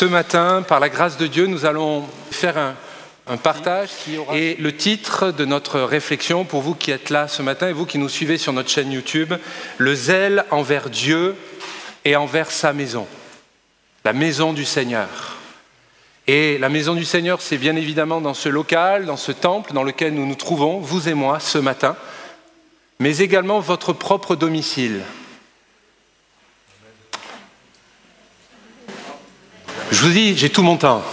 Ce matin, par la grâce de Dieu, nous allons faire un partage et le titre de notre réflexion pour vous qui êtes là ce matin et vous qui nous suivez sur notre chaîne YouTube, le zèle envers Dieu et envers sa maison, la maison du Seigneur. Et la maison du Seigneur, c'est bien évidemment dans ce local, dans ce temple dans lequel nous nous trouvons, vous et moi, ce matin, mais également votre propre domicile. Je vous dis, j'ai tout mon temps.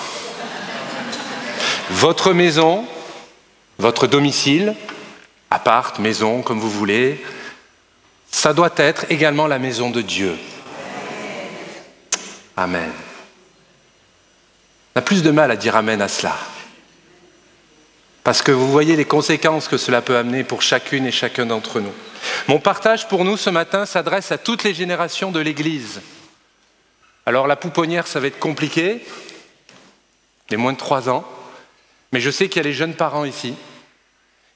Votre maison, votre domicile, appart, maison, comme vous voulez, ça doit être également la maison de Dieu. Amen. On a plus de mal à dire amen à cela. Parce que vous voyez les conséquences que cela peut amener pour chacune et chacun d'entre nous. Mon partage pour nous ce matin s'adresse à toutes les générations de l'Église. Alors la pouponnière, ça va être compliqué, les moins de 3 ans, mais je sais qu'il y a les jeunes parents ici.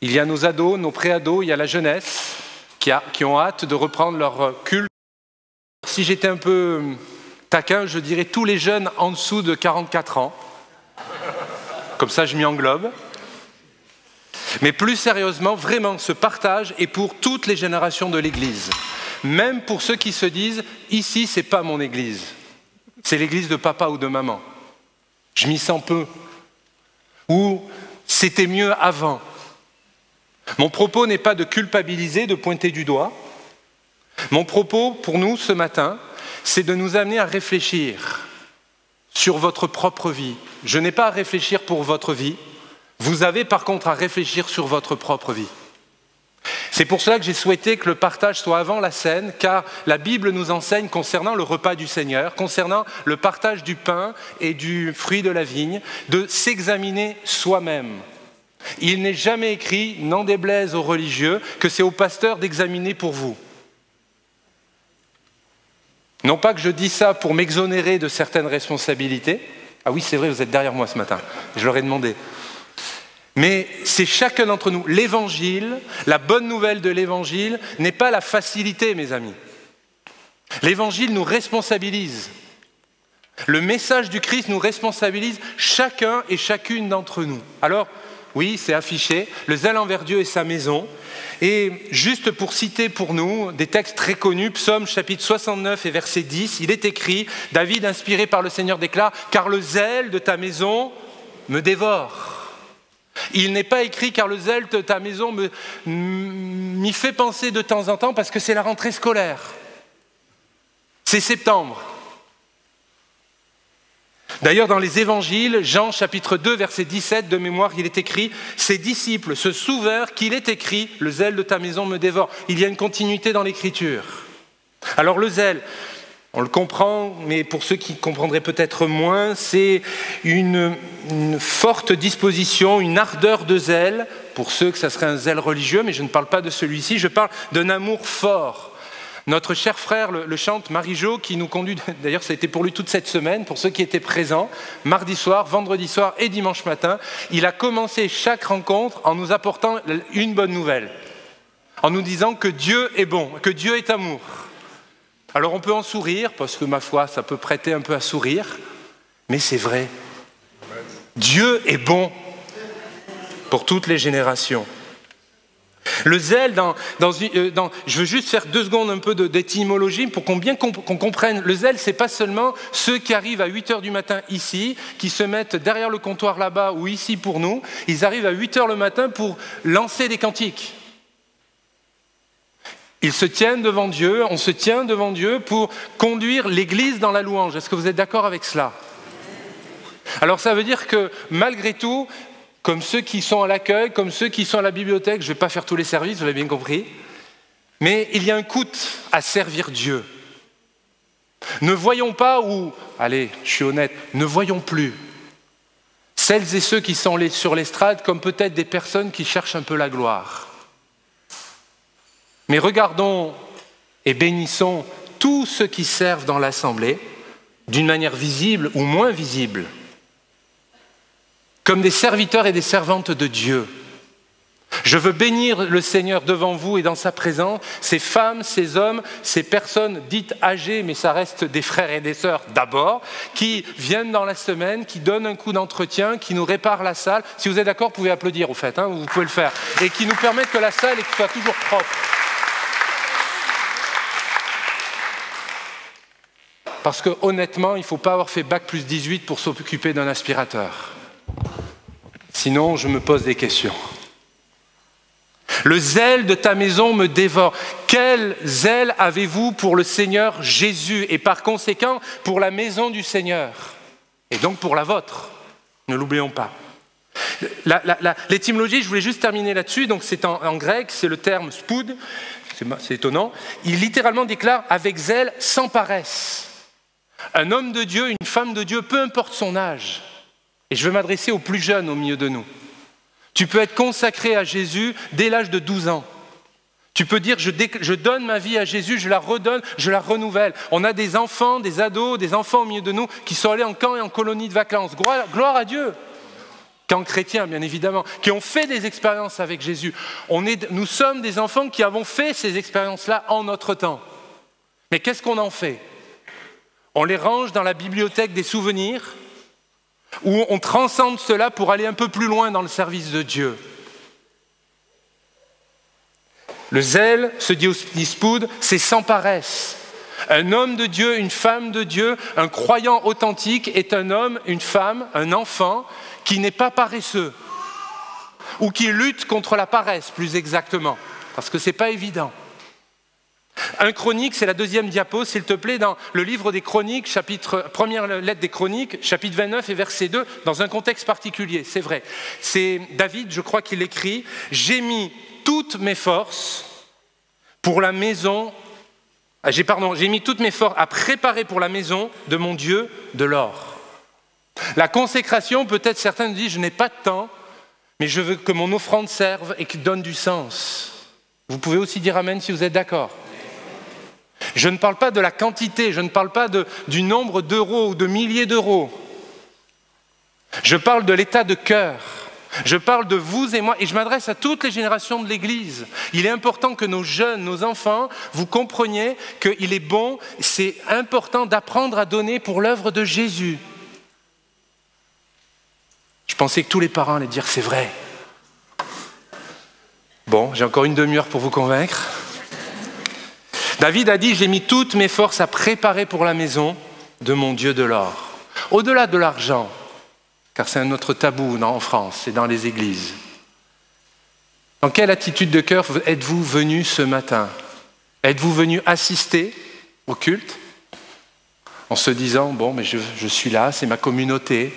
Il y a nos ados, nos pré-ados, il y a la jeunesse qui ont hâte de reprendre leur culte. Si j'étais un peu taquin, je dirais tous les jeunes en dessous de 44 ans. Comme ça, je m'y englobe. Mais plus sérieusement, vraiment, ce partage est pour toutes les générations de l'Église. Même pour ceux qui se disent « ici, c'est pas mon Église ». C'est l'église de papa ou de maman. Je m'y sens peu. Ou c'était mieux avant. Mon propos n'est pas de culpabiliser, de pointer du doigt. Mon propos pour nous ce matin, c'est de nous amener à réfléchir sur votre propre vie. Je n'ai pas à réfléchir pour votre vie. Vous avez par contre à réfléchir sur votre propre vie. C'est pour cela que j'ai souhaité que le partage soit avant la scène, car la Bible nous enseigne concernant le repas du Seigneur, concernant le partage du pain et du fruit de la vigne, de s'examiner soi-même. Il n'est jamais écrit, n'en déplaise aux religieux, que c'est au pasteur d'examiner pour vous. Non pas que je dis ça pour m'exonérer de certaines responsabilités. Ah oui, c'est vrai, vous êtes derrière moi ce matin, je leur ai demandé. Mais c'est chacun d'entre nous. L'évangile, la bonne nouvelle de l'évangile n'est pas la facilité, mes amis. L'évangile nous responsabilise. Le message du Christ nous responsabilise chacun et chacune d'entre nous. Alors, oui, c'est affiché, le zèle envers Dieu et sa maison. Et juste pour citer pour nous des textes très connus, Psaume chapitre 69 et verset 10, il est écrit, David inspiré par le Seigneur déclare, « Car le zèle de ta maison me dévore ». Il n'est pas écrit car le zèle de ta maison m'y fait penser de temps en temps parce que c'est la rentrée scolaire. C'est septembre. D'ailleurs, dans les évangiles, Jean chapitre 2, verset 17 de mémoire, il est écrit « Ses disciples se souvinrent qu'il est écrit « Le zèle de ta maison me dévore ». Il y a une continuité dans l'écriture. Alors le zèle, on le comprend, mais pour ceux qui comprendraient peut-être moins, c'est une forte disposition, une ardeur de zèle. Pour ceux que ça serait un zèle religieux, mais je ne parle pas de celui-ci, je parle d'un amour fort. Notre cher frère le chante Marie-Jo, qui nous conduit, d'ailleurs ça a été pour lui toute cette semaine, pour ceux qui étaient présents, mardi soir, vendredi soir et dimanche matin, il a commencé chaque rencontre en nous apportant une bonne nouvelle, en nous disant que Dieu est bon, que Dieu est amour. Alors on peut en sourire, parce que ma foi, ça peut prêter un peu à sourire, mais c'est vrai. Dieu est bon pour toutes les générations. Le zèle, je veux juste faire 2 secondes un peu d'étymologie pour qu'on comprenne. Le zèle, c'est pas seulement ceux qui arrivent à 8h du matin ici, qui se mettent derrière le comptoir là-bas ou ici pour nous, ils arrivent à 8h le matin pour lancer des cantiques. Ils se tiennent devant Dieu, on se tient devant Dieu pour conduire l'Église dans la louange. Est-ce que vous êtes d'accord avec cela? Alors ça veut dire que malgré tout, comme ceux qui sont à l'accueil, comme ceux qui sont à la bibliothèque, je ne vais pas faire tous les services, vous l'avez bien compris, mais il y a un coût à servir Dieu. Ne voyons pas, allez, je suis honnête, ne voyons plus celles et ceux qui sont sur l'estrade comme peut-être des personnes qui cherchent un peu la gloire. Mais regardons et bénissons tous ceux qui servent dans l'assemblée, d'une manière visible ou moins visible, comme des serviteurs et des servantes de Dieu. Je veux bénir le Seigneur devant vous et dans sa présence, ces femmes, ces hommes, ces personnes dites âgées, mais ça reste des frères et des sœurs d'abord, qui viennent dans la semaine, qui donnent un coup d'entretien, qui nous réparent la salle. Si vous êtes d'accord, vous pouvez applaudir au fait, vous pouvez le faire. Et qui nous permettent que la salle soit toujours propre. Parce que honnêtement, il ne faut pas avoir fait bac plus 18 pour s'occuper d'un aspirateur. Sinon, je me pose des questions. Le zèle de ta maison me dévore. Quel zèle avez-vous pour le Seigneur Jésus et par conséquent pour la maison du Seigneur et donc pour la vôtre? Ne l'oublions pas. L'étymologie, je voulais juste terminer là-dessus, donc c'est en grec, c'est le terme spoud, c'est étonnant. Il littéralement déclare avec zèle sans paresse. Un homme de Dieu, une femme de Dieu, peu importe son âge, et je veux m'adresser aux plus jeunes au milieu de nous. Tu peux être consacré à Jésus dès l'âge de 12 ans. Tu peux dire, je donne ma vie à Jésus, je la redonne, je la renouvelle. On a des enfants, des ados, des enfants au milieu de nous qui sont allés en camp et en colonie de vacances. Gloire à Dieu. Camp chrétien, bien évidemment, qui ont fait des expériences avec Jésus. Nous sommes des enfants qui avons fait ces expériences-là en notre temps. Mais qu'est-ce qu'on en fait? On les range dans la bibliothèque des souvenirs, où on transcende cela pour aller un peu plus loin dans le service de Dieu. Le zèle, se dit au spoud, c'est sans paresse. Un homme de Dieu, une femme de Dieu, un croyant authentique est un homme, une femme, un enfant qui n'est pas paresseux ou qui lutte contre la paresse, plus exactement, parce que ce n'est pas évident. Un Chronique, c'est la deuxième diapo, s'il te plaît, dans le livre des Chroniques, première lettre des Chroniques, chapitre 29 et verset 2, dans un contexte particulier, c'est vrai. C'est David, je crois qu'il écrit « J'ai mis toutes mes forces pour la maison, j'ai mis toutes mes forces à préparer pour la maison de mon Dieu de l'or. » La consécration, peut-être certains nous disent « Je n'ai pas de temps, mais je veux que mon offrande serve et qu'il donne du sens. » Vous pouvez aussi dire Amen si vous êtes d'accord. Je ne parle pas de la quantité, je ne parle pas du nombre d'euros ou de milliers d'euros. Je parle de l'état de cœur. Je parle de vous et moi, et je m'adresse à toutes les générations de l'Église. Il est important que nos jeunes, nos enfants, vous compreniez qu'il est bon, c'est important d'apprendre à donner pour l'œuvre de Jésus. Je pensais que tous les parents allaient dire « c'est vrai ». Bon, j'ai encore une demi-heure pour vous convaincre. David a dit « J'ai mis toutes mes forces à préparer pour la maison de mon Dieu de l'or ». Au-delà de l'argent, car c'est un autre tabou en France et dans les églises. Dans quelle attitude de cœur êtes-vous venus ce matin? Êtes-vous venus assister au culte en se disant « bon, mais je suis là, c'est ma communauté,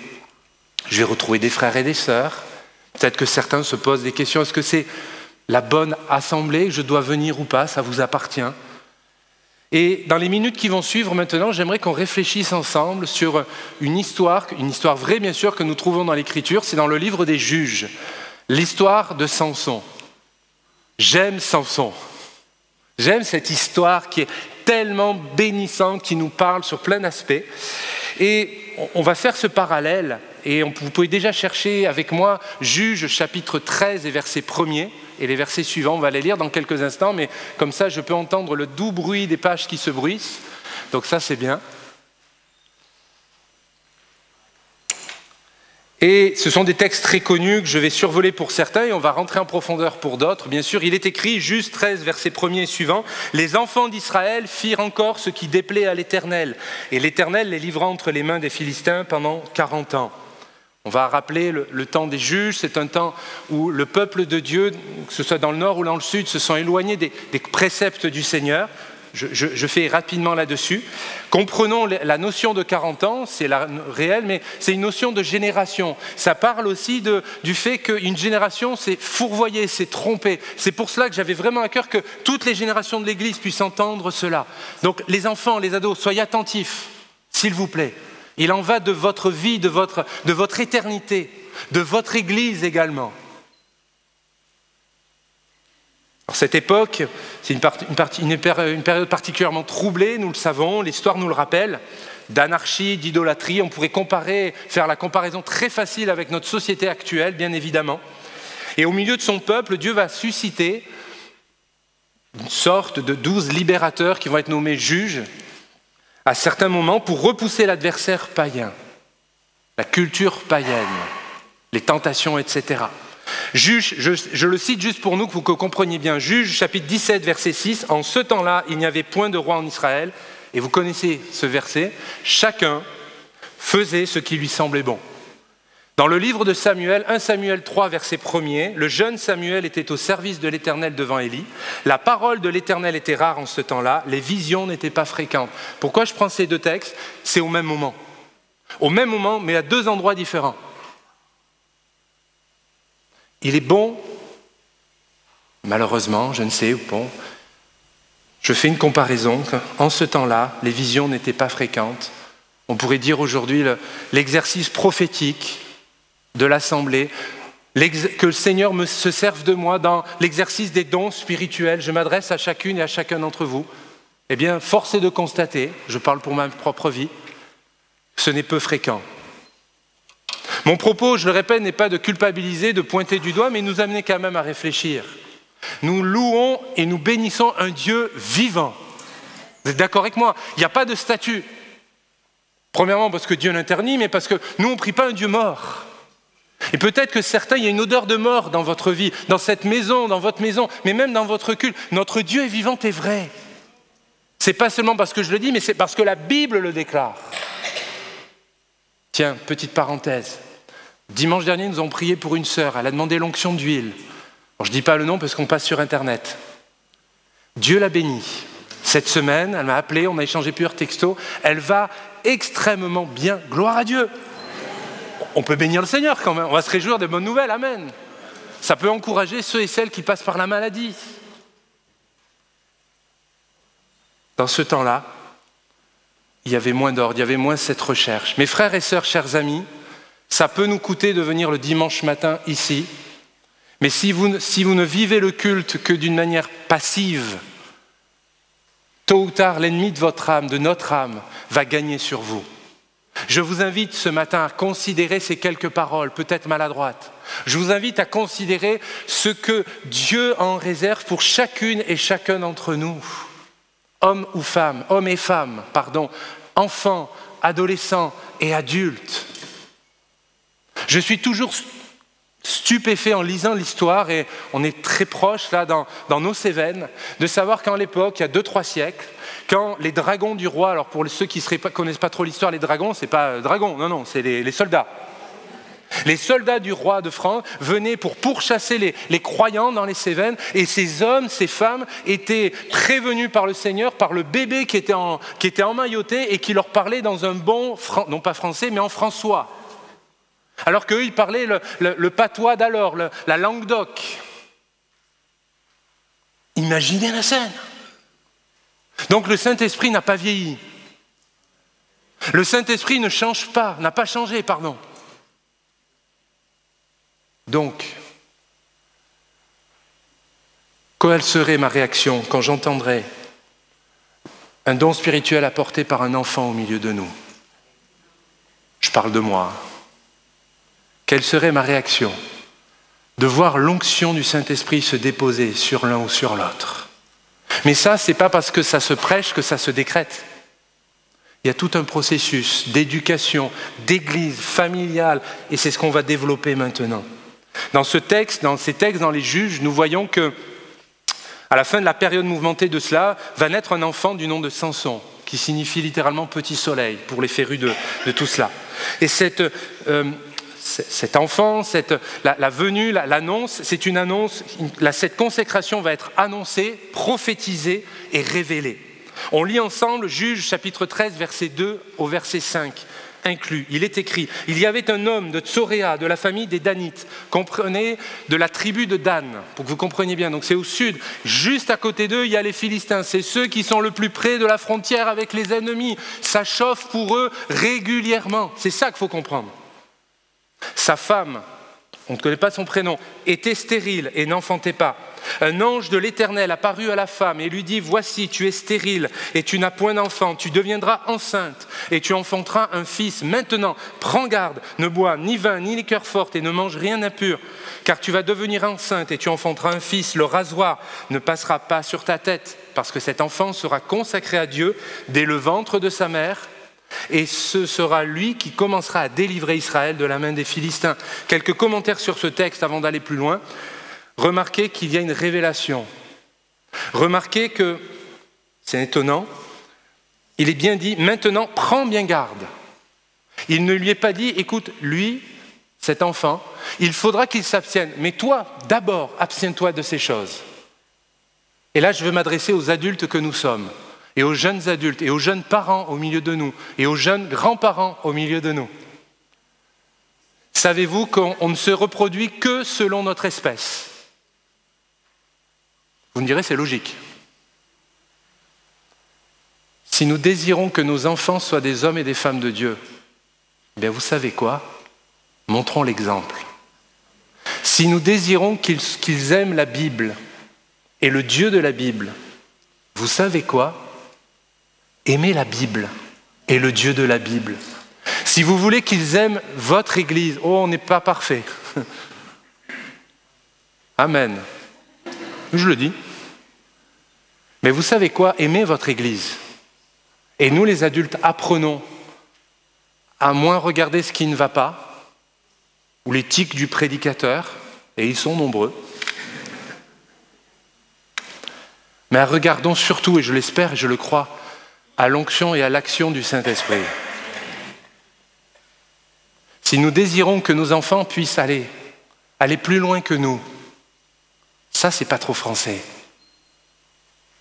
je vais retrouver des frères et des sœurs ». Peut-être que certains se posent des questions, est-ce que c'est la bonne assemblée, je dois venir ou pas, ça vous appartient. Et dans les minutes qui vont suivre maintenant, j'aimerais qu'on réfléchisse ensemble sur une histoire vraie bien sûr que nous trouvons dans l'Écriture, c'est dans le livre des Juges, l'histoire de Samson. J'aime Samson. J'aime cette histoire qui est tellement bénissante, qui nous parle sur plein d'aspects. Et on va faire ce parallèle, et vous pouvez déjà chercher avec moi Juges chapitre 13 et verset 1er, et les versets suivants, on va les lire dans quelques instants, mais comme ça je peux entendre le doux bruit des pages qui se bruissent, donc ça c'est bien. Et ce sont des textes très connus que je vais survoler pour certains et on va rentrer en profondeur pour d'autres. Bien sûr, il est écrit, Juges 13, verset 1er et suivant, « Les enfants d'Israël firent encore ce qui déplaît à l'Éternel, et l'Éternel les livra entre les mains des Philistins pendant 40 ans. » On va rappeler le temps des juges, c'est un temps où le peuple de Dieu, que ce soit dans le nord ou dans le sud, se sont éloignés des préceptes du Seigneur. Je fais rapidement là-dessus. Comprenons la notion de 40 ans, c'est la réelle, mais c'est une notion de génération. Ça parle aussi du fait qu'une génération, c'est fourvoyer, c'est tromper. C'est pour cela que j'avais vraiment à cœur que toutes les générations de l'Église puissent entendre cela. Donc les enfants, les ados, soyez attentifs, s'il vous plaît. Il en va de votre vie, de votre éternité, de votre Église également. Alors cette époque, c'est une période particulièrement troublée, nous le savons, l'histoire nous le rappelle, d'anarchie, d'idolâtrie. On pourrait faire la comparaison très facile avec notre société actuelle, bien évidemment. Et au milieu de son peuple, Dieu va susciter une sorte de 12 libérateurs qui vont être nommés juges à certains moments pour repousser l'adversaire païen, la culture païenne, les tentations, etc. Juge, je le cite juste pour nous, que vous compreniez bien. Juge, chapitre 17, verset 6. En ce temps-là, il n'y avait point de roi en Israël. Et vous connaissez ce verset. Chacun faisait ce qui lui semblait bon. Dans le livre de Samuel, 1 Samuel 3, verset 1er, le jeune Samuel était au service de l'Éternel devant Élie. La parole de l'Éternel était rare en ce temps-là. Les visions n'étaient pas fréquentes. Pourquoi je prends ces deux textes? C'est au même moment. Au même moment, mais à deux endroits différents. Il est bon, malheureusement, je ne sais, bon, je fais une comparaison, en ce temps-là, les visions n'étaient pas fréquentes. On pourrait dire aujourd'hui l'exercice prophétique de l'Assemblée, que le Seigneur se serve de moi dans l'exercice des dons spirituels. Je m'adresse à chacune et à chacun d'entre vous. Eh bien, force est de constater, je parle pour ma propre vie, ce n'est peu fréquent. Mon propos, je le répète, n'est pas de culpabiliser, de pointer du doigt, mais nous amener quand même à réfléchir. Nous louons et nous bénissons un Dieu vivant. Vous êtes d'accord avec moi? Il n'y a pas de statut. Premièrement parce que Dieu l'interdit, mais parce que nous, on ne prie pas un Dieu mort. Et peut-être que certains, il y a une odeur de mort dans votre vie, dans cette maison, dans votre maison, mais même dans votre culte. Notre Dieu est vivant et vrai. Ce n'est pas seulement parce que je le dis, mais c'est parce que la Bible le déclare. Tiens, petite parenthèse. Dimanche dernier, nous avons prié pour une sœur. Elle a demandé l'onction d'huile. Je ne dis pas le nom parce qu'on passe sur Internet. Dieu l'a bénie. Cette semaine, elle m'a appelé, on a échangé plusieurs textos. Elle va extrêmement bien. Gloire à Dieu. On peut bénir le Seigneur quand même. On va se réjouir des bonnes nouvelles. Amen. Ça peut encourager ceux et celles qui passent par la maladie. Dans ce temps-là, il y avait moins d'ordre, il y avait moins cette recherche. Mes frères et sœurs, chers amis, ça peut nous coûter de venir le dimanche matin ici, mais si vous ne vivez le culte que d'une manière passive, tôt ou tard, l'ennemi de votre âme, de notre âme, va gagner sur vous. Je vous invite ce matin à considérer ces quelques paroles, peut-être maladroites. Je vous invite à considérer ce que Dieu en réserve pour chacune et chacun d'entre nous. Hommes et femmes, enfants, adolescents et adultes. Je suis toujours stupéfait en lisant l'histoire, et on est très proche là dans nos Cévennes, de savoir qu'à l'époque, il y a 2-3 siècles, quand les dragons du roi, alors pour ceux qui ne connaissent pas trop l'histoire, les dragons, c'est pas dragons, non, c'est les soldats. Les soldats du roi de France venaient pour pourchasser les croyants dans les Cévennes, et ces hommes, ces femmes étaient prévenus par le Seigneur, par le bébé qui était emmailloté et qui leur parlait dans un bon, non pas français, mais en François. Alors qu'eux, ils parlaient le patois d'alors, la langue d'oc. Imaginez la scène. Donc le Saint-Esprit n'a pas vieilli. Le Saint-Esprit ne change pas, n'a pas changé, pardon. Donc, quelle serait ma réaction quand j'entendrais un don spirituel apporté par un enfant au milieu de nous? Je parle de moi. Quelle serait ma réaction de voir l'onction du Saint-Esprit se déposer sur l'un ou sur l'autre? Mais ça, ce n'est pas parce que ça se prêche que ça se décrète. Il y a tout un processus d'éducation, d'église familiale, et c'est ce qu'on va développer maintenant. Dans ces textes, dans les Juges, nous voyons que, à la fin de la période mouvementée de cela, va naître un enfant du nom de Samson, qui signifie littéralement petit soleil, pour les férus de tout cela. Et cet enfant, la venue, l'annonce, c'est une annonce, cette consécration va être annoncée, prophétisée et révélée. On lit ensemble Juges chapitre 13, verset 2 au verset 5. Inclus. Il est écrit, il y avait un homme de Tsoréa, de la famille des Danites, comprenez, de la tribu de Dan, pour que vous compreniez bien, donc c'est au sud, juste à côté d'eux, il y a les Philistins, c'est ceux qui sont le plus près de la frontière avec les ennemis, ça chauffe pour eux régulièrement, c'est ça qu'il faut comprendre. Sa femme, on ne connaît pas son prénom, était stérile et n'enfantait pas. Un ange de l'Éternel apparut à la femme et lui dit, « Voici, tu es stérile et tu n'as point d'enfant, tu deviendras enceinte et tu enfanteras un fils. Maintenant, prends garde, ne bois ni vin ni liqueur forte et ne mange rien d'impur, car tu vas devenir enceinte et tu enfanteras un fils. Le rasoir ne passera pas sur ta tête, parce que cet enfant sera consacré à Dieu dès le ventre de sa mère. Et ce sera lui qui commencera à délivrer Israël de la main des Philistins. » Quelques commentaires sur ce texte avant d'aller plus loin. Remarquez qu'il y a une révélation. Remarquez que, c'est étonnant, il est bien dit, maintenant, prends bien garde. Il ne lui est pas dit, écoute, lui, cet enfant, il faudra qu'il s'abstienne. Mais toi, d'abord, abstiens-toi de ces choses. Et là, je veux m'adresser aux adultes que nous sommes, et aux jeunes adultes, et aux jeunes parents au milieu de nous, et aux jeunes grands-parents au milieu de nous. Savez-vous qu'on ne se reproduit que selon notre espèce ? Vous me direz, c'est logique. Si nous désirons que nos enfants soient des hommes et des femmes de Dieu, eh bien vous savez quoi ? Montrons l'exemple. Si nous désirons qu'ils aiment la Bible et le Dieu de la Bible, vous savez quoi ? Aimez la Bible et le Dieu de la Bible. Si vous voulez qu'ils aiment votre Église, oh, on n'est pas parfait. Amen. Je le dis. Mais vous savez quoi ? Aimez votre Église. Et nous, les adultes, apprenons à moins regarder ce qui ne va pas, ou les tics du prédicateur, et ils sont nombreux. Mais regardons surtout, et je l'espère et je le crois, à l'onction et à l'action du Saint-Esprit. Si nous désirons que nos enfants puissent aller plus loin que nous, ça, c'est pas trop français.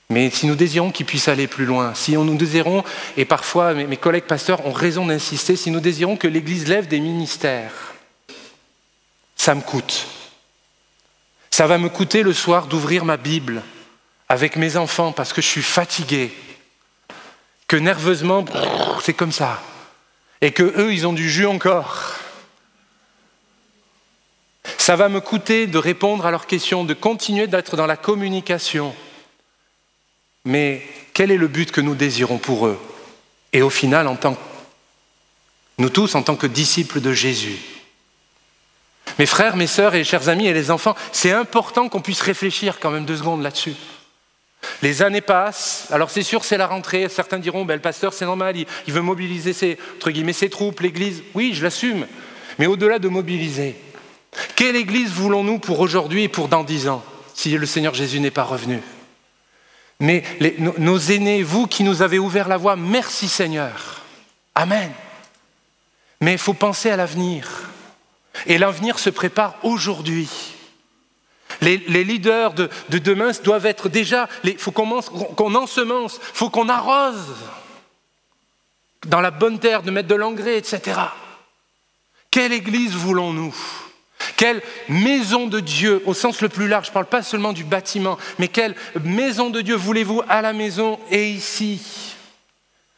Mais si nous désirons qu'ils puissent aller plus loin, si nous désirons, et parfois mes collègues pasteurs ont raison d'insister, si nous désirons que l'Église lève des ministères, ça me coûte. Ça va me coûter le soir d'ouvrir ma Bible avec mes enfants parce que je suis fatigué, que nerveusement, c'est comme ça, et que eux, ils ont du jus encore. Ça va me coûter de répondre à leurs questions, de continuer d'être dans la communication. Mais quel est le but que nous désirons pour eux ? Et au final, nous tous, en tant que disciples de Jésus. Mes frères, mes sœurs et chers amis et les enfants, c'est important qu'on puisse réfléchir quand même 2 secondes là-dessus. Les années passent, alors c'est sûr c'est la rentrée, certains diront le pasteur c'est normal, il veut mobiliser ses troupes, l'Église, oui je l'assume, mais au-delà de mobiliser, quelle Église voulons-nous pour aujourd'hui et pour dans 10 ans, si le Seigneur Jésus n'est pas revenu ? Mais nos aînés, vous qui nous avez ouvert la voie, merci Seigneur. Amen. Mais il faut penser à l'avenir. Et l'avenir se prépare aujourd'hui. Les leaders de demain doivent être déjà, il faut qu'on ensemence, il faut qu'on arrose dans la bonne terre, de mettre de l'engrais, etc. Quelle Église voulons-nous ? Quelle maison de Dieu, au sens le plus large, je ne parle pas seulement du bâtiment, mais quelle maison de Dieu voulez-vous à la maison et ici ?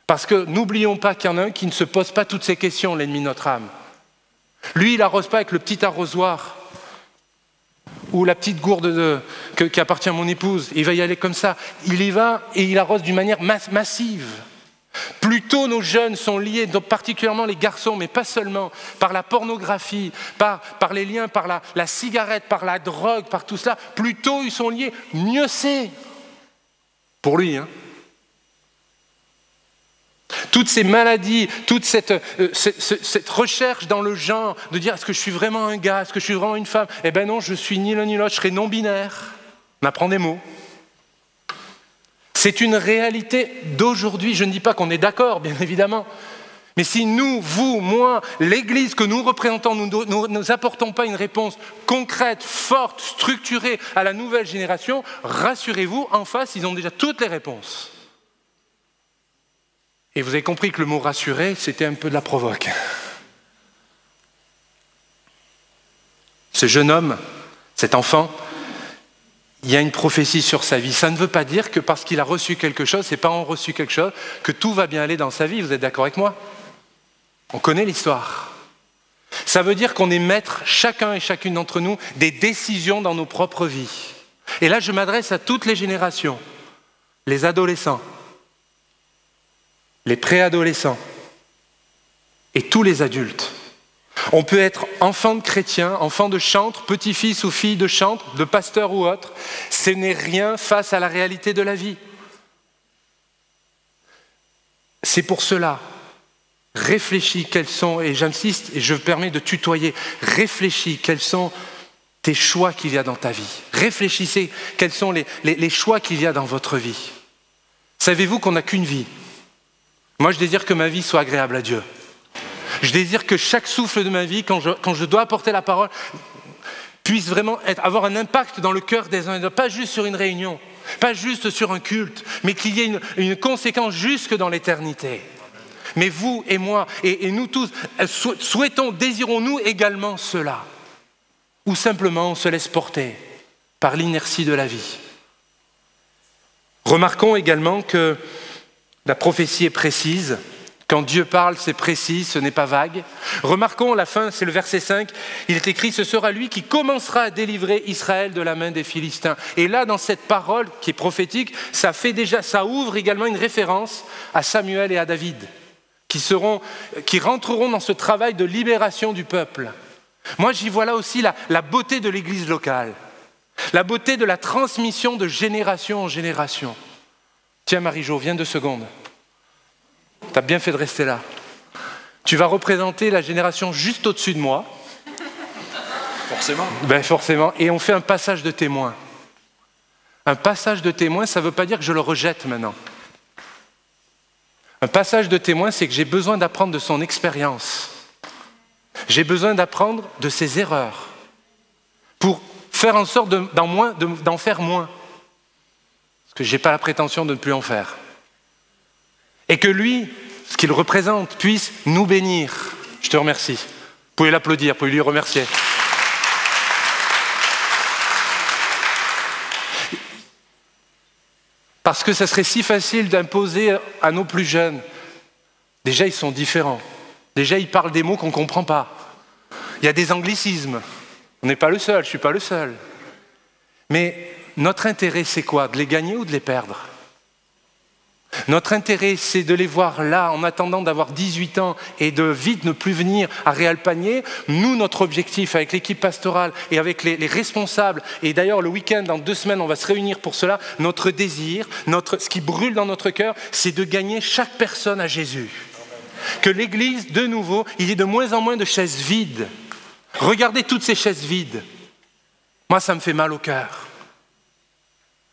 Parce que n'oublions pas qu'il y en a un qui ne se pose pas toutes ces questions, l'ennemi de notre âme. Lui, il n'arrose pas avec le petit arrosoir ou la petite gourde qui appartient à mon épouse. Il va y aller comme ça. Il y va et il arrose d'une manière massive. Plus tôt nos jeunes sont liés, donc particulièrement les garçons, mais pas seulement, par la pornographie, par les liens, par la cigarette, par la drogue, par tout cela, plus tôt ils sont liés, mieux c'est. Pour lui, hein. Toutes ces maladies, toute cette recherche dans le genre, de dire est-ce que je suis vraiment un gars, est-ce que je suis vraiment une femme ? Eh ben non, je suis ni l'un ni l'autre, je serai non-binaire. On apprend des mots. C'est une réalité d'aujourd'hui. Je ne dis pas qu'on est d'accord, bien évidemment. Mais si nous, vous, moi, l'Église que nous représentons, nous n'apportons pas une réponse concrète, forte, structurée à la nouvelle génération, rassurez-vous, en face, ils ont déjà toutes les réponses. Et vous avez compris que le mot « rassurer », c'était un peu de la provoque. Ce jeune homme, cet enfant, il y a une prophétie sur sa vie. Ça ne veut pas dire que parce qu'il a reçu quelque chose, ses parents ont reçu quelque chose, que tout va bien aller dans sa vie. Vous êtes d'accord avec moi ? On connaît l'histoire. Ça veut dire qu'on est maître, chacun et chacune d'entre nous, des décisions dans nos propres vies. Et là, je m'adresse à toutes les générations, les adolescents, les préadolescents et tous les adultes. On peut être enfant de chrétien, enfant de chantre, petit-fils ou fille de chantre, de pasteur ou autre. Ce n'est rien face à la réalité de la vie. C'est pour cela, réfléchis quels sont, et j'insiste, et je me permets de tutoyer, réfléchis quels sont tes choix qu'il y a dans ta vie. Réfléchissez quels sont les choix qu'il y a dans votre vie. Savez-vous qu'on n'a qu'une vie? Moi, je désire que ma vie soit agréable à Dieu. Je désire que chaque souffle de ma vie, quand je dois apporter la parole, puisse vraiment avoir un impact dans le cœur des uns et des autres, pas juste sur une réunion, pas juste sur un culte, mais qu'il y ait une conséquence jusque dans l'éternité. Mais vous et moi, et nous tous, souhaitons, désirons-nous également cela? Ou simplement on se laisse porter par l'inertie de la vie? Remarquons également que la prophétie est précise. Quand Dieu parle, c'est précis, ce n'est pas vague. Remarquons la fin, c'est le verset 5, il est écrit « Ce sera lui qui commencera à délivrer Israël de la main des Philistins ». Et là, dans cette parole qui est prophétique, ça ouvre également une référence à Samuel et à David, qui rentreront dans ce travail de libération du peuple. Moi, j'y vois là aussi la beauté de l'église locale, la beauté de la transmission de génération en génération. Tiens Marie-Jo, viens 2 secondes. Tu as bien fait de rester là. Tu vas représenter la génération juste au-dessus de moi. Forcément. Ben forcément. Et on fait un passage de témoin. Un passage de témoin, ça ne veut pas dire que je le rejette maintenant. Un passage de témoin, c'est que j'ai besoin d'apprendre de son expérience. J'ai besoin d'apprendre de ses erreurs pour faire en sorte d'en faire moins. Parce que je n'ai pas la prétention de ne plus en faire. Et que lui, ce qu'il représente, puisse nous bénir. Je te remercie. Vous pouvez l'applaudir, vous pouvez lui remercier. Parce que ça serait si facile d'imposer à nos plus jeunes. Déjà, ils sont différents. Déjà, ils parlent des mots qu'on ne comprend pas. Il y a des anglicismes. On n'est pas le seul, je ne suis pas le seul. Mais notre intérêt, c'est quoi? De les gagner ou de les perdre? Notre intérêt, c'est de les voir là, en attendant d'avoir 18 ans et de vite ne plus venir à Réal Panier. Nous, notre objectif avec l'équipe pastorale et avec les responsables, et d'ailleurs le week-end, dans 2 semaines, on va se réunir pour cela, notre désir, ce qui brûle dans notre cœur, c'est de gagner chaque personne à Jésus. Que l'Église, de nouveau, il y ait de moins en moins de chaises vides. Regardez toutes ces chaises vides. Moi, ça me fait mal au cœur.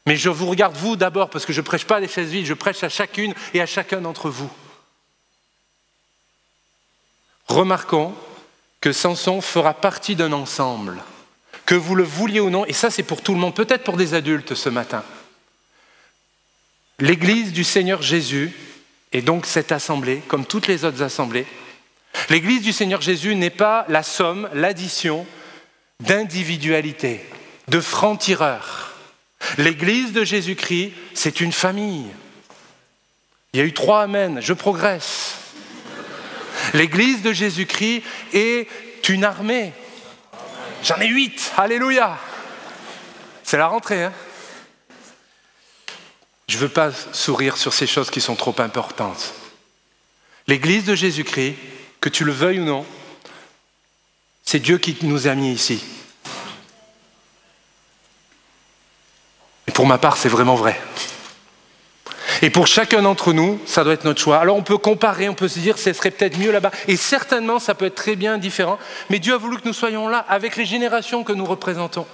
Mais je vous regarde vous d'abord, parce que je ne prêche pas à des chaises vides, je prêche à chacune et à chacun d'entre vous. Remarquons que Samson fera partie d'un ensemble, que vous le vouliez ou non, et ça c'est pour tout le monde, peut-être pour des adultes ce matin. L'Église du Seigneur Jésus, et donc cette assemblée, comme toutes les autres assemblées, l'Église du Seigneur Jésus n'est pas la somme, l'addition d'individualités, de francs-tireurs. L'Église de Jésus-Christ, c'est une famille. Il y a eu 3 amens, je progresse. L'Église de Jésus-Christ est une armée. J'en ai 8, alléluia. C'est la rentrée, hein? Je ne veux pas sourire sur ces choses qui sont trop importantes. L'Église de Jésus-Christ, que tu le veuilles ou non, c'est Dieu qui nous a mis ici. Et pour ma part, c'est vraiment vrai. Et pour chacun d'entre nous, ça doit être notre choix. Alors on peut comparer, on peut se dire, ce serait peut-être mieux là-bas. Et certainement, ça peut être très bien différent. Mais Dieu a voulu que nous soyons là, avec les générations que nous représentons.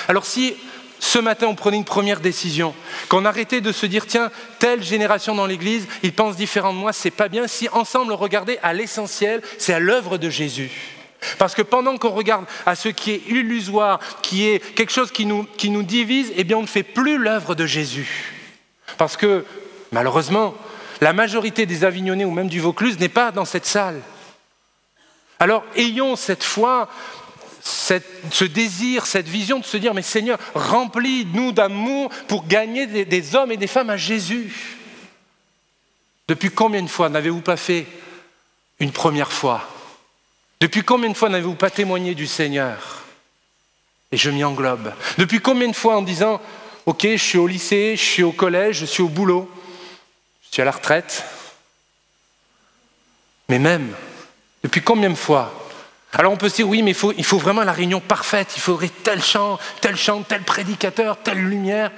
Alors si ce matin, on prenait une première décision, qu'on arrêtait de se dire, tiens, telle génération dans l'Église, ils pensent différent de moi, c'est pas bien. Si ensemble, on regardait à l'essentiel, c'est à l'œuvre de Jésus. Parce que pendant qu'on regarde à ce qui est illusoire, qui est quelque chose qui nous divise, eh bien on ne fait plus l'œuvre de Jésus. Parce que, malheureusement, la majorité des Avignonnais ou même du Vaucluse n'est pas dans cette salle. Alors ayons cette foi, ce désir, cette vision de se dire, mais Seigneur, remplis-nous d'amour pour gagner des hommes et des femmes à Jésus. Depuis combien de fois n'avez-vous pas fait une première fois ? Depuis combien de fois n'avez-vous pas témoigné du Seigneur? Et je m'y englobe. Depuis combien de fois en disant « Ok, je suis au lycée, je suis au collège, je suis au boulot, je suis à la retraite ». Mais même, depuis combien de fois? Alors on peut se dire « Oui, mais il faut vraiment la réunion parfaite, il faudrait tel chant, tel prédicateur, telle lumière. »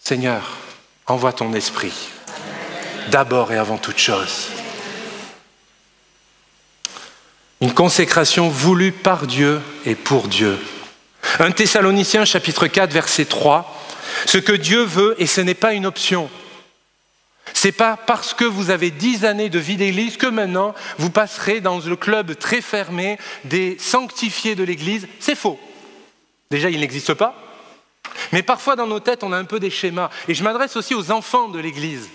Seigneur, envoie ton esprit, d'abord et avant toute chose. Une consécration voulue par Dieu et pour Dieu. 1 Thessaloniciens chapitre 4 verset 3, ce que Dieu veut et ce n'est pas une option. C'est pas parce que vous avez 10 années de vie d'église que maintenant vous passerez dans le club très fermé des sanctifiés de l'église. C'est faux. Déjà, il n'existe pas. Mais parfois dans nos têtes, on a un peu des schémas. Et je m'adresse aussi aux enfants de l'église.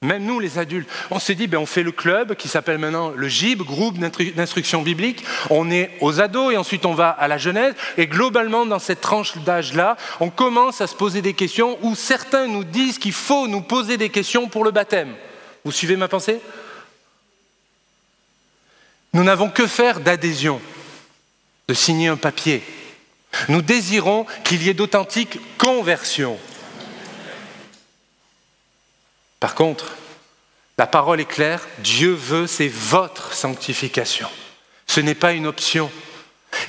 Même nous, les adultes, on s'est dit, on fait le club qui s'appelle maintenant le GIB, groupe d'instruction biblique. On est aux ados et ensuite on va à la jeunesse. Et globalement, dans cette tranche d'âge-là, on commence à se poser des questions où certains nous disent qu'il faut nous poser des questions pour le baptême. Vous suivez ma pensée? Nous n'avons que faire d'adhésion, de signer un papier. Nous désirons qu'il y ait d'authentiques conversions. Par contre, la parole est claire, Dieu veut, c'est votre sanctification. Ce n'est pas une option.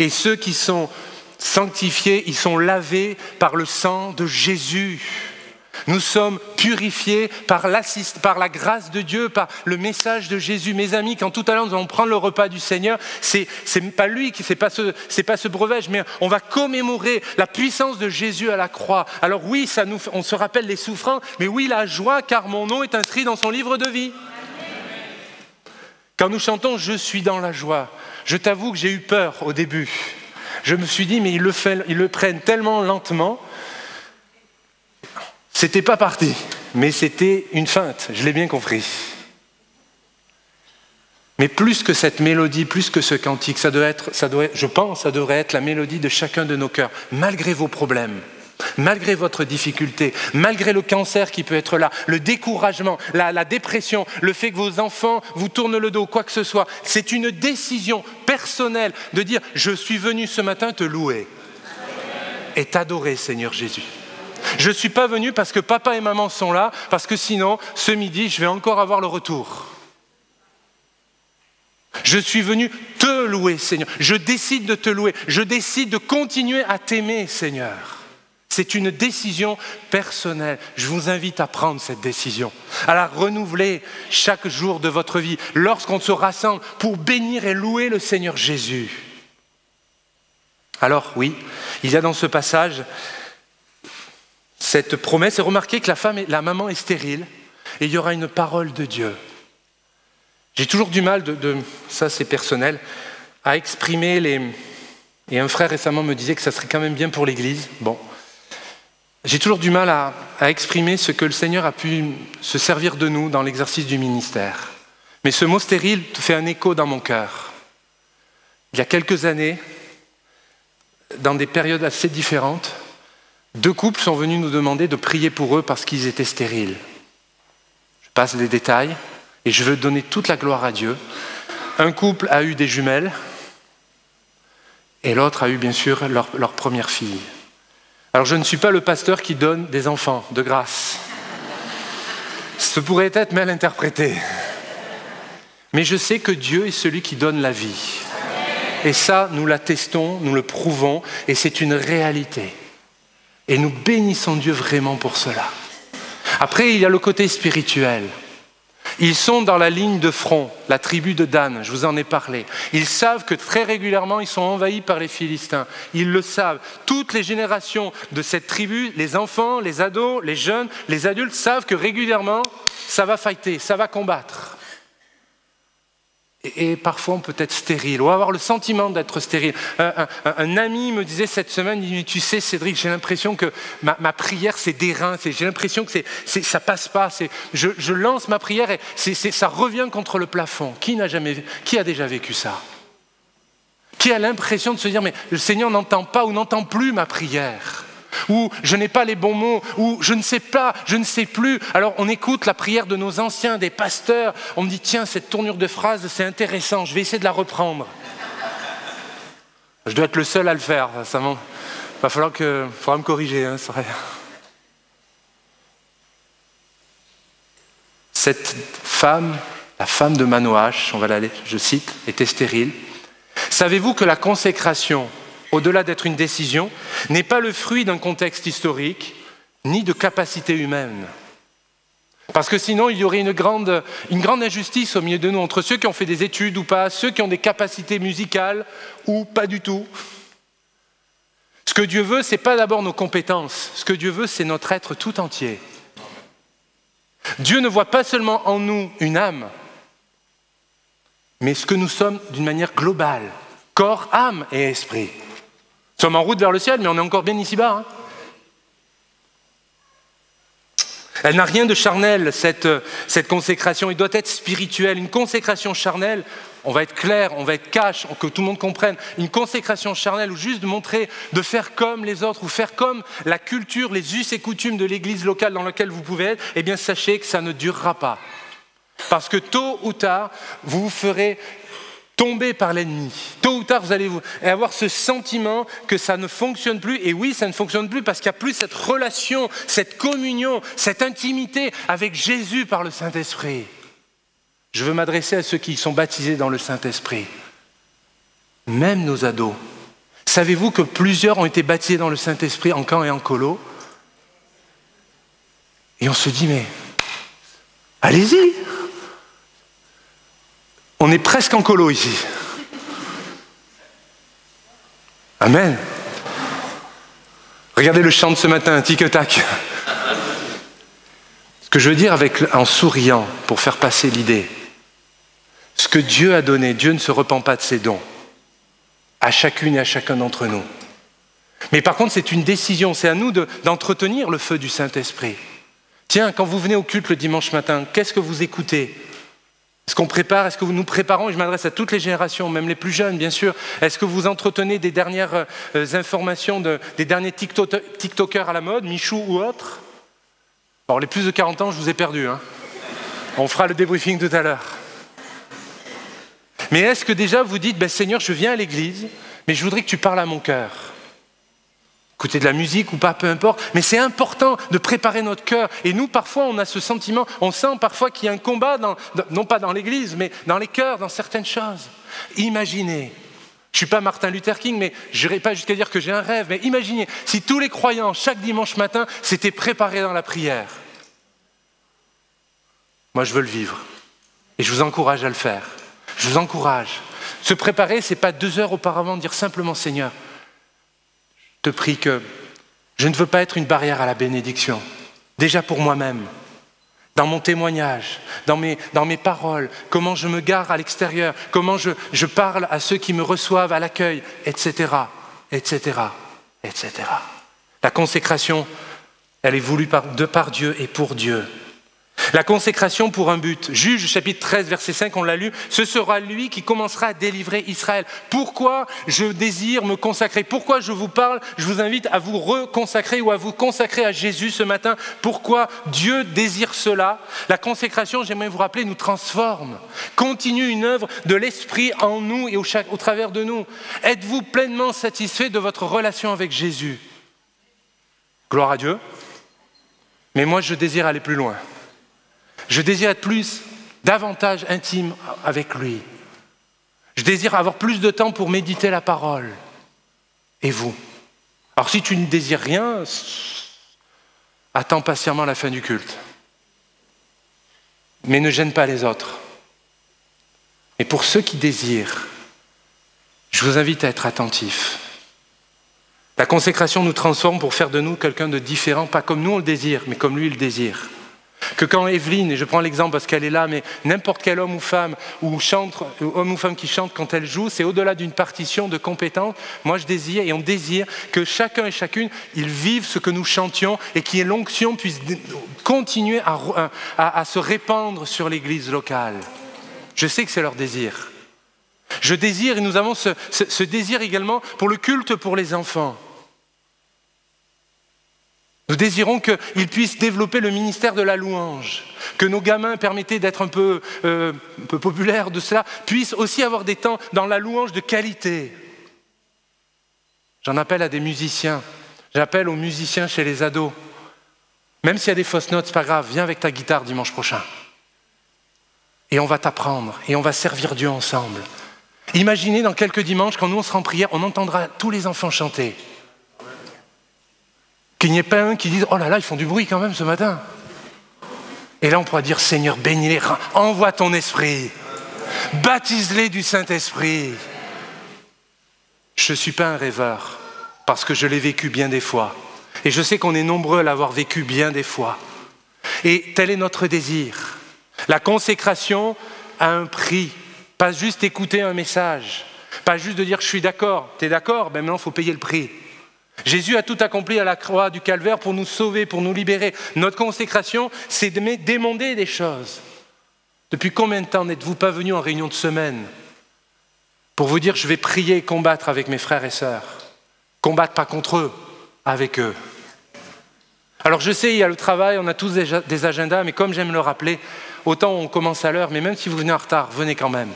Et ceux qui sont sanctifiés, ils sont lavés par le sang de Jésus. Nous sommes purifiés par la grâce de Dieu, par le message de Jésus. Mes amis, quand tout à l'heure nous allons prendre le repas du Seigneur, c'est pas lui, c'est pas ce breuvage, mais on va commémorer la puissance de Jésus à la croix. Alors oui, on se rappelle les souffrances, mais oui, la joie, car mon nom est inscrit dans son livre de vie. Quand nous chantons « Je suis dans la joie », je t'avoue que j'ai eu peur au début. Je me suis dit, mais ils le prennent tellement lentement. C'était pas parti, mais c'était une feinte, je l'ai bien compris. Mais plus que cette mélodie, plus que ce cantique, je pense, ça devrait être la mélodie de chacun de nos cœurs, malgré vos problèmes, malgré votre difficulté, malgré le cancer qui peut être là, le découragement, la dépression, le fait que vos enfants vous tournent le dos, quoi que ce soit. C'est une décision personnelle de dire « Je suis venu ce matin te louer et t'adorer, Seigneur Jésus ». Je ne suis pas venu parce que papa et maman sont là, parce que sinon, ce midi, je vais encore avoir le retour. Je suis venu te louer, Seigneur. Je décide de te louer. Je décide de continuer à t'aimer, Seigneur. C'est une décision personnelle. Je vous invite à prendre cette décision, à la renouveler chaque jour de votre vie, lorsqu'on se rassemble pour bénir et louer le Seigneur Jésus. Alors oui, il y a dans ce passage cette promesse, et remarquez que la maman est stérile, et il y aura une parole de Dieu. J'ai toujours du mal, ça c'est personnel, à exprimer et un frère récemment me disait que ça serait quand même bien pour l'Église. Bon, j'ai toujours du mal à exprimer ce que le Seigneur a pu se servir de nous dans l'exercice du ministère. Mais ce mot stérile fait un écho dans mon cœur. Il y a quelques années, dans des périodes assez différentes, 2 couples sont venus nous demander de prier pour eux parce qu'ils étaient stériles. Je passe les détails et je veux donner toute la gloire à Dieu. Un couple a eu des jumelles et l'autre a eu bien sûr leur première fille. Alors je ne suis pas le pasteur qui donne des enfants de grâce. Ce pourrait être mal interprété. Mais je sais que Dieu est celui qui donne la vie. Et ça, nous l'attestons, nous le prouvons et c'est une réalité. Et nous bénissons Dieu vraiment pour cela. Après, il y a le côté spirituel. Ils sont dans la ligne de front, la tribu de Dan, je vous en ai parlé. Ils savent que très régulièrement, ils sont envahis par les Philistins. Ils le savent. Toutes les générations de cette tribu, les enfants, les ados, les jeunes, les adultes, savent que régulièrement, ça va fighter, ça va combattre. Et parfois, on peut être stérile, ou avoir le sentiment d'être stérile. Un ami me disait cette semaine, il dit, tu sais Cédric, j'ai l'impression que ma prière, c'est des reins, j'ai l'impression que ça passe pas. Je lance ma prière et ça revient contre le plafond. Qui a déjà vécu ça? Qui a l'impression de se dire, mais le Seigneur n'entend pas ou n'entend plus ma prière? Ou je n'ai pas les bons mots, ou je ne sais pas, je ne sais plus. Alors on écoute la prière de nos anciens, des pasteurs, on me dit tiens cette tournure de phrase c'est intéressant, je vais essayer de la reprendre. Je dois être le seul à le faire. Va falloir faudra me corriger. Hein, Cette femme, la femme de Manoach, je cite, était stérile. Savez-vous que la consécration, au-delà d'être une décision, n'est pas le fruit d'un contexte historique, ni de capacités humaines? Parce que sinon, il y aurait une grande injustice au milieu de nous, entre ceux qui ont fait des études ou pas, ceux qui ont des capacités musicales ou pas du tout. Ce que Dieu veut, ce n'est pas d'abord nos compétences. Ce que Dieu veut, c'est notre être tout entier. Dieu ne voit pas seulement en nous une âme, mais ce que nous sommes d'une manière globale. Corps, âme et esprit. Nous sommes en route vers le ciel, mais on est encore bien ici-bas. Hein. Elle n'a rien de charnel, cette consécration. Elle doit être spirituelle. Une consécration charnelle, on va être clair, on va être cash, que tout le monde comprenne. Une consécration charnelle, ou juste de montrer, de faire comme les autres, ou faire comme la culture, les us et coutumes de l'église locale dans laquelle vous pouvez être, eh bien sachez que ça ne durera pas. Parce que tôt ou tard, vous vous ferez tomber par l'ennemi. Tôt ou tard, vous allez avoir ce sentiment que ça ne fonctionne plus. Et oui, ça ne fonctionne plus parce qu'il n'y a plus cette relation, cette communion, cette intimité avec Jésus par le Saint-Esprit. Je veux m'adresser à ceux qui sont baptisés dans le Saint-Esprit. Même nos ados. Savez-vous que plusieurs ont été baptisés dans le Saint-Esprit en camp et en colo? Et on se dit, mais allez-y! On est presque en colo ici. Amen. Regardez le chant de ce matin, tic-tac. Ce que je veux dire en souriant, pour faire passer l'idée, ce que Dieu a donné, Dieu ne se repent pas de ses dons, à chacune et à chacun d'entre nous. Mais par contre, c'est une décision, c'est à nous d'entretenir le feu du Saint-Esprit. Tiens, quand vous venez au culte le dimanche matin, qu'est-ce que vous écoutez ? Est-ce qu'on prépare, est-ce que nous préparons, et je m'adresse à toutes les générations, même les plus jeunes bien sûr, est-ce que vous entretenez des dernières informations, des derniers TikTokers à la mode, Michou ou autres? Alors les plus de 40 ans, je vous ai perdu. Hein. On fera le débriefing tout à l'heure. Mais est-ce que déjà vous dites, Seigneur, je viens à l'église, mais je voudrais que tu parles à mon cœur. Écouter de la musique ou pas, peu importe, mais c'est important de préparer notre cœur. Et nous, parfois, on a ce sentiment, on sent parfois qu'il y a un combat, non pas dans l'église, mais dans les cœurs, dans certaines choses. Imaginez, je ne suis pas Martin Luther King, mais je n'irai pas jusqu'à dire que j'ai un rêve, mais imaginez si tous les croyants, chaque dimanche matin, s'étaient préparés dans la prière. Moi, je veux le vivre. Et je vous encourage à le faire. Je vous encourage. Se préparer, ce n'est pas 2 heures auparavant dire simplement, Seigneur, je te prie que je ne veux pas être une barrière à la bénédiction, déjà pour moi-même, dans mon témoignage, dans mes paroles, comment je me gare à l'extérieur, comment je parle à ceux qui me reçoivent à l'accueil, etc., etc., etc. La consécration, elle est voulue par Dieu et pour Dieu. La consécration pour un but. Juge chapitre 13, verset 5, on l'a lu. Ce sera lui qui commencera à délivrer Israël. Pourquoi je désire me consacrer? Pourquoi je vous parle? Je vous invite à vous reconsacrer ou à vous consacrer à Jésus ce matin. Pourquoi Dieu désire cela? La consécration, j'aimerais vous rappeler, nous transforme. Continue une œuvre de l'Esprit en nous et au travers de nous. Êtes-vous pleinement satisfait de votre relation avec Jésus? Gloire à Dieu. Mais moi, je désire aller plus loin. Je désire être davantage intime avec lui. Je désire avoir plus de temps pour méditer la parole. Et vous? Alors si tu ne désires rien, attends patiemment la fin du culte. Mais ne gêne pas les autres. Et pour ceux qui désirent, je vous invite à être attentifs. La consécration nous transforme pour faire de nous quelqu'un de différent, pas comme nous on le désire, mais comme lui il le désire. Que quand Evelyne, et je prends l'exemple parce qu'elle est là, mais n'importe quel homme ou femme qui chante quand elle joue, c'est au-delà d'une partition de compétences. Moi je désire et on désire que chacun et chacune, ils vivent ce que nous chantions et que l'onction puisse continuer à se répandre sur l'église locale. Je sais que c'est leur désir. Je désire, et nous avons ce désir également pour le culte pour les enfants. Nous désirons qu'ils puissent développer le ministère de la louange, que nos gamins, permettés d'être un peu populaires de cela, puissent aussi avoir des temps dans la louange de qualité. J'en appelle à des musiciens. J'appelle aux musiciens chez les ados. Même s'il y a des fausses notes, c'est pas grave, viens avec ta guitare dimanche prochain. Et on va t'apprendre, et on va servir Dieu ensemble. Imaginez dans quelques dimanches, quand nous on sera en prière, on entendra tous les enfants chanter. Qu'il n'y ait pas un qui dise « Oh là là, ils font du bruit quand même ce matin ». Et là on pourra dire « Seigneur, bénis-les, envoie ton esprit, baptise-les du Saint-Esprit ». Je ne suis pas un rêveur, parce que je l'ai vécu bien des fois. Et je sais qu'on est nombreux à l'avoir vécu bien des fois. Et tel est notre désir. La consécration a un prix. Pas juste écouter un message. Pas juste de dire « je suis d'accord ». T'es d'accord ? Ben maintenant, il faut payer le prix. Jésus a tout accompli à la croix du calvaire pour nous sauver, pour nous libérer. Notre consécration, c'est de demander des choses. Depuis combien de temps n'êtes-vous pas venus en réunion de semaine pour vous dire « je vais prier et combattre avec mes frères et sœurs ». Combattre pas contre eux, avec eux. Alors je sais, il y a le travail, on a tous des agendas, mais comme j'aime le rappeler, autant on commence à l'heure, mais même si vous venez en retard, venez quand même.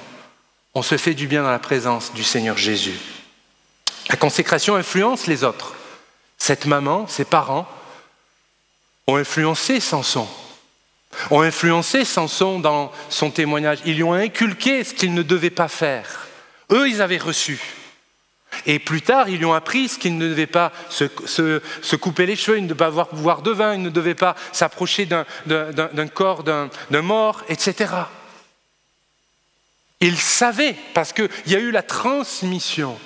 On se fait du bien dans la présence du Seigneur Jésus. La consécration influence les autres. Cette maman, ses parents, ont influencé Samson. Ont influencé Samson dans son témoignage. Ils lui ont inculqué ce qu'il ne devait pas faire. Eux, ils avaient reçu. Et plus tard, ils lui ont appris ce qu'il ne devait pas se couper les cheveux, il ne devait pas boire de vin, il ne devait pas s'approcher d'un corps d'un mort, etc. Ils savaient, parce qu'il y a eu la transmission.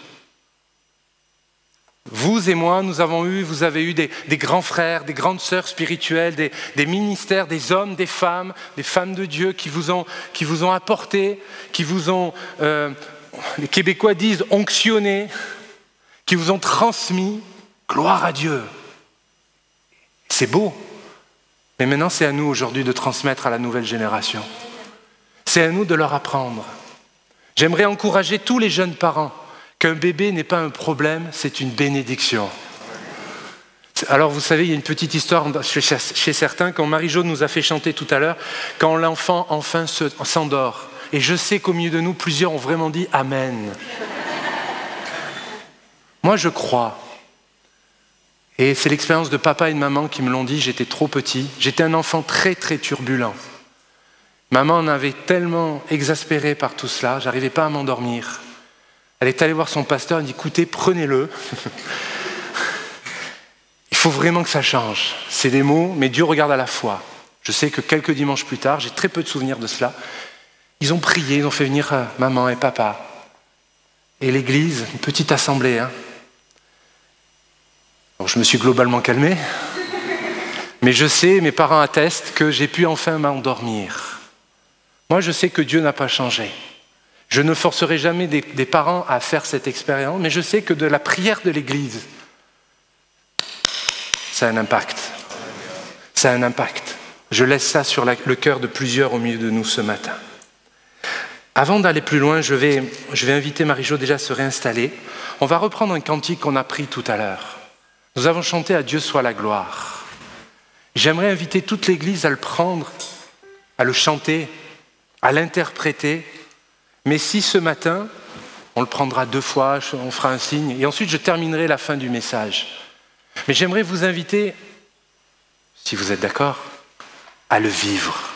Vous et moi, vous avez eu des grands frères, des grandes sœurs spirituelles, des ministères, des hommes, des femmes de Dieu qui vous ont apporté, qui vous ont... les Québécois disent onctionné, qui vous ont transmis, gloire à Dieu. C'est beau, mais maintenant c'est à nous aujourd'hui de transmettre à la nouvelle génération. C'est à nous de leur apprendre. J'aimerais encourager tous les jeunes parents qu'un bébé n'est pas un problème, c'est une bénédiction. Alors vous savez, il y a une petite histoire chez certains, quand Marie-Jo nous a fait chanter tout à l'heure, quand l'enfant enfin s'endort. Et je sais qu'au milieu de nous, plusieurs ont vraiment dit « Amen ». Moi, je crois. Et c'est l'expérience de papa et de maman qui me l'ont dit, j'étais trop petit. J'étais un enfant très, très turbulent. Maman en avait tellement exaspéré par tout cela, j'arrivais pas à m'endormir. Elle est allée voir son pasteur, elle dit « Écoutez, prenez-le. Il faut vraiment que ça change. » C'est des mots, mais Dieu regarde à la foi. Je sais que quelques dimanches plus tard, j'ai très peu de souvenirs de cela, ils ont prié, ils ont fait venir maman et papa. Et l'église, une petite assemblée. Bon, je me suis globalement calmé. Mais je sais, mes parents attestent que j'ai pu enfin m'endormir. Moi, je sais que Dieu n'a pas changé. Je ne forcerai jamais des parents à faire cette expérience, mais je sais que de la prière de l'église, ça a un impact. Ça a un impact. Je laisse ça sur le cœur de plusieurs au milieu de nous ce matin. Avant d'aller plus loin, je vais inviter Marie-Jo déjà à se réinstaller. On va reprendre un cantique qu'on a pris tout à l'heure. Nous avons chanté « À Dieu soit la gloire ». J'aimerais inviter toute l'Église à le prendre, à le chanter, à l'interpréter. Mais si ce matin, on le prendra 2 fois, on fera un signe, et ensuite je terminerai la fin du message. Mais j'aimerais vous inviter, si vous êtes d'accord, à le vivre.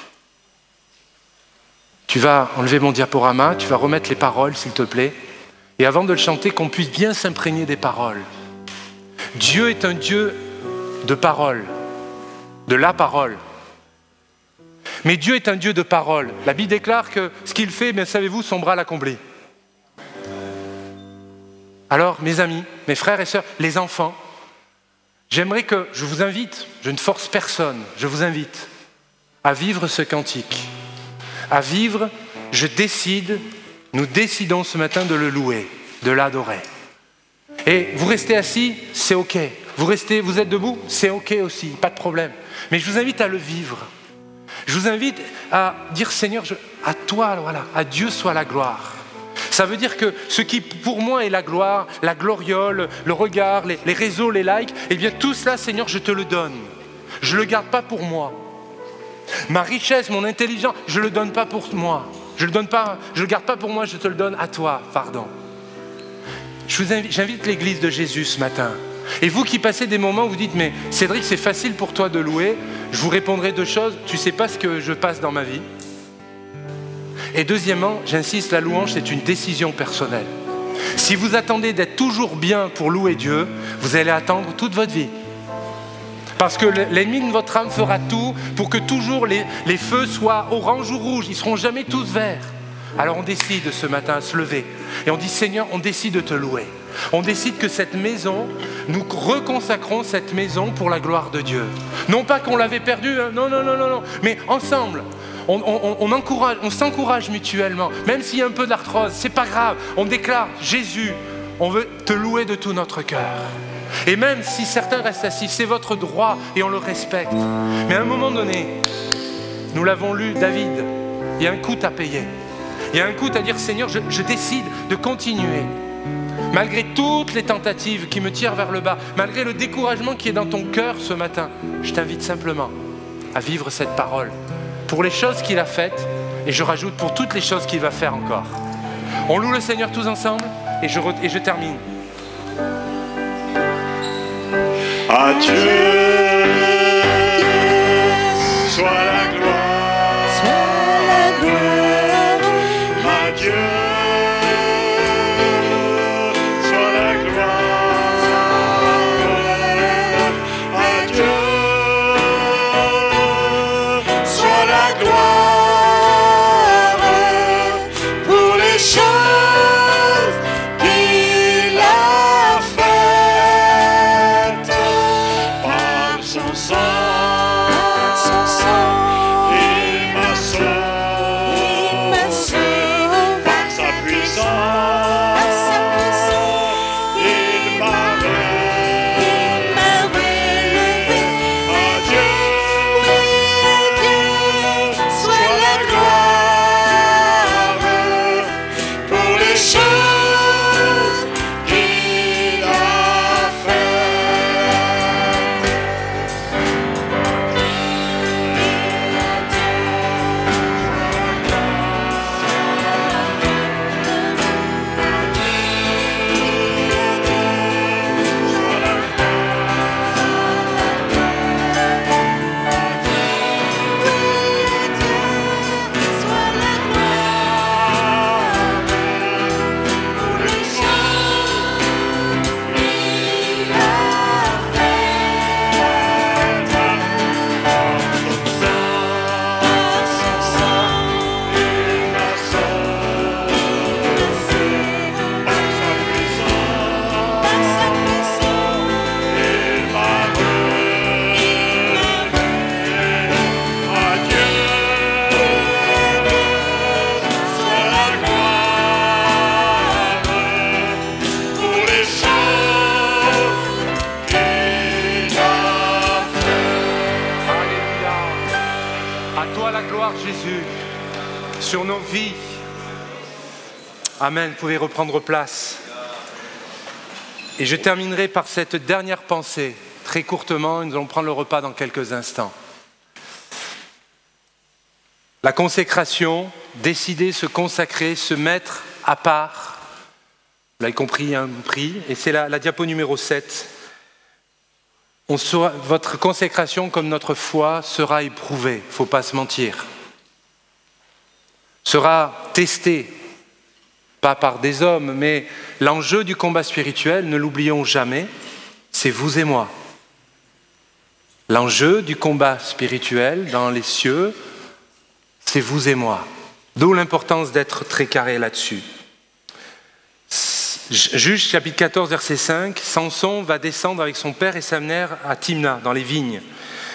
Tu vas enlever mon diaporama, tu vas remettre les paroles, s'il te plaît. Et avant de le chanter, qu'on puisse bien s'imprégner des paroles. Dieu est un Dieu de parole, de la parole. Mais Dieu est un Dieu de parole. La Bible déclare que ce qu'il fait, bien savez-vous, son bras l'accomplit. Alors, mes amis, mes frères et sœurs, les enfants, j'aimerais que, je vous invite, je ne force personne, je vous invite à vivre ce cantique. À vivre, nous décidons ce matin de le louer, de l'adorer. Et vous restez assis, c'est ok. Vous êtes debout, c'est ok aussi, pas de problème. Mais je vous invite à le vivre. Je vous invite à dire Seigneur, à toi, voilà, à Dieu soit la gloire. Ça veut dire que ce qui pour moi est la gloire, la gloriole, le regard, les réseaux, les likes, eh bien tout cela Seigneur, je te le donne. Je ne le garde pas pour moi. Ma richesse, mon intelligence, je ne le donne pas pour moi. Je le garde pas pour moi, je te le donne à toi, pardon. J'invite l'église de Jésus ce matin. Et vous qui passez des moments où vous dites « Mais Cédric, c'est facile pour toi de louer », je vous répondrai 2 choses. Tu ne sais pas ce que je passe dans ma vie. Et deuxièmement, j'insiste, la louange, c'est une décision personnelle. Si vous attendez d'être toujours bien pour louer Dieu, vous allez attendre toute votre vie. Parce que l'ennemi de votre âme fera tout pour que toujours les feux soient orange ou rouge. Ils ne seront jamais tous verts. Alors on décide ce matin à se lever. Et on dit, Seigneur, on décide de te louer. On décide que cette maison, nous reconsacrons cette maison pour la gloire de Dieu. Non pas qu'on l'avait perdue, hein, non, mais ensemble. On s'encourage mutuellement. Même s'il y a un peu d'arthrose, c'est pas grave. On déclare, Jésus, on veut te louer de tout notre cœur. Et même si certains restent assis, c'est votre droit et on le respecte. Mais à un moment donné, nous l'avons lu, David, il y a un coût à payer. Il y a un coût à dire, Seigneur, je décide de continuer. Malgré toutes les tentatives qui me tirent vers le bas, malgré le découragement qui est dans ton cœur ce matin, je t'invite simplement à vivre cette parole pour les choses qu'il a faites et je rajoute pour toutes les choses qu'il va faire encore. On loue le Seigneur tous ensemble et je termine. À Dieu soit la gloire, à Dieu soit la gloire, à Dieu soit la gloire pour les choses qu'il a faites. Par son sang, il m'a sauvé. Par sa puissance, il m'a relevé. À Dieu soit la gloire pour les choses qu'il a faites. Jésus, sur nos vies. Amen, vous pouvez reprendre place. Et je terminerai par cette dernière pensée, très courtement, nous allons prendre le repas dans quelques instants. La consécration, décider, se consacrer, se mettre à part. Vous l'avez compris, il y a un prix, et c'est la diapo numéro 7. Votre consécration, comme notre foi, sera éprouvée, il ne faut pas se mentir. Sera testée, pas par des hommes, mais l'enjeu du combat spirituel, ne l'oublions jamais, c'est vous et moi. L'enjeu du combat spirituel dans les cieux, c'est vous et moi. D'où l'importance d'être très carré là-dessus. Juge chapitre 14, verset 5, Samson va descendre avec son père et sa mère à Timna, dans les vignes.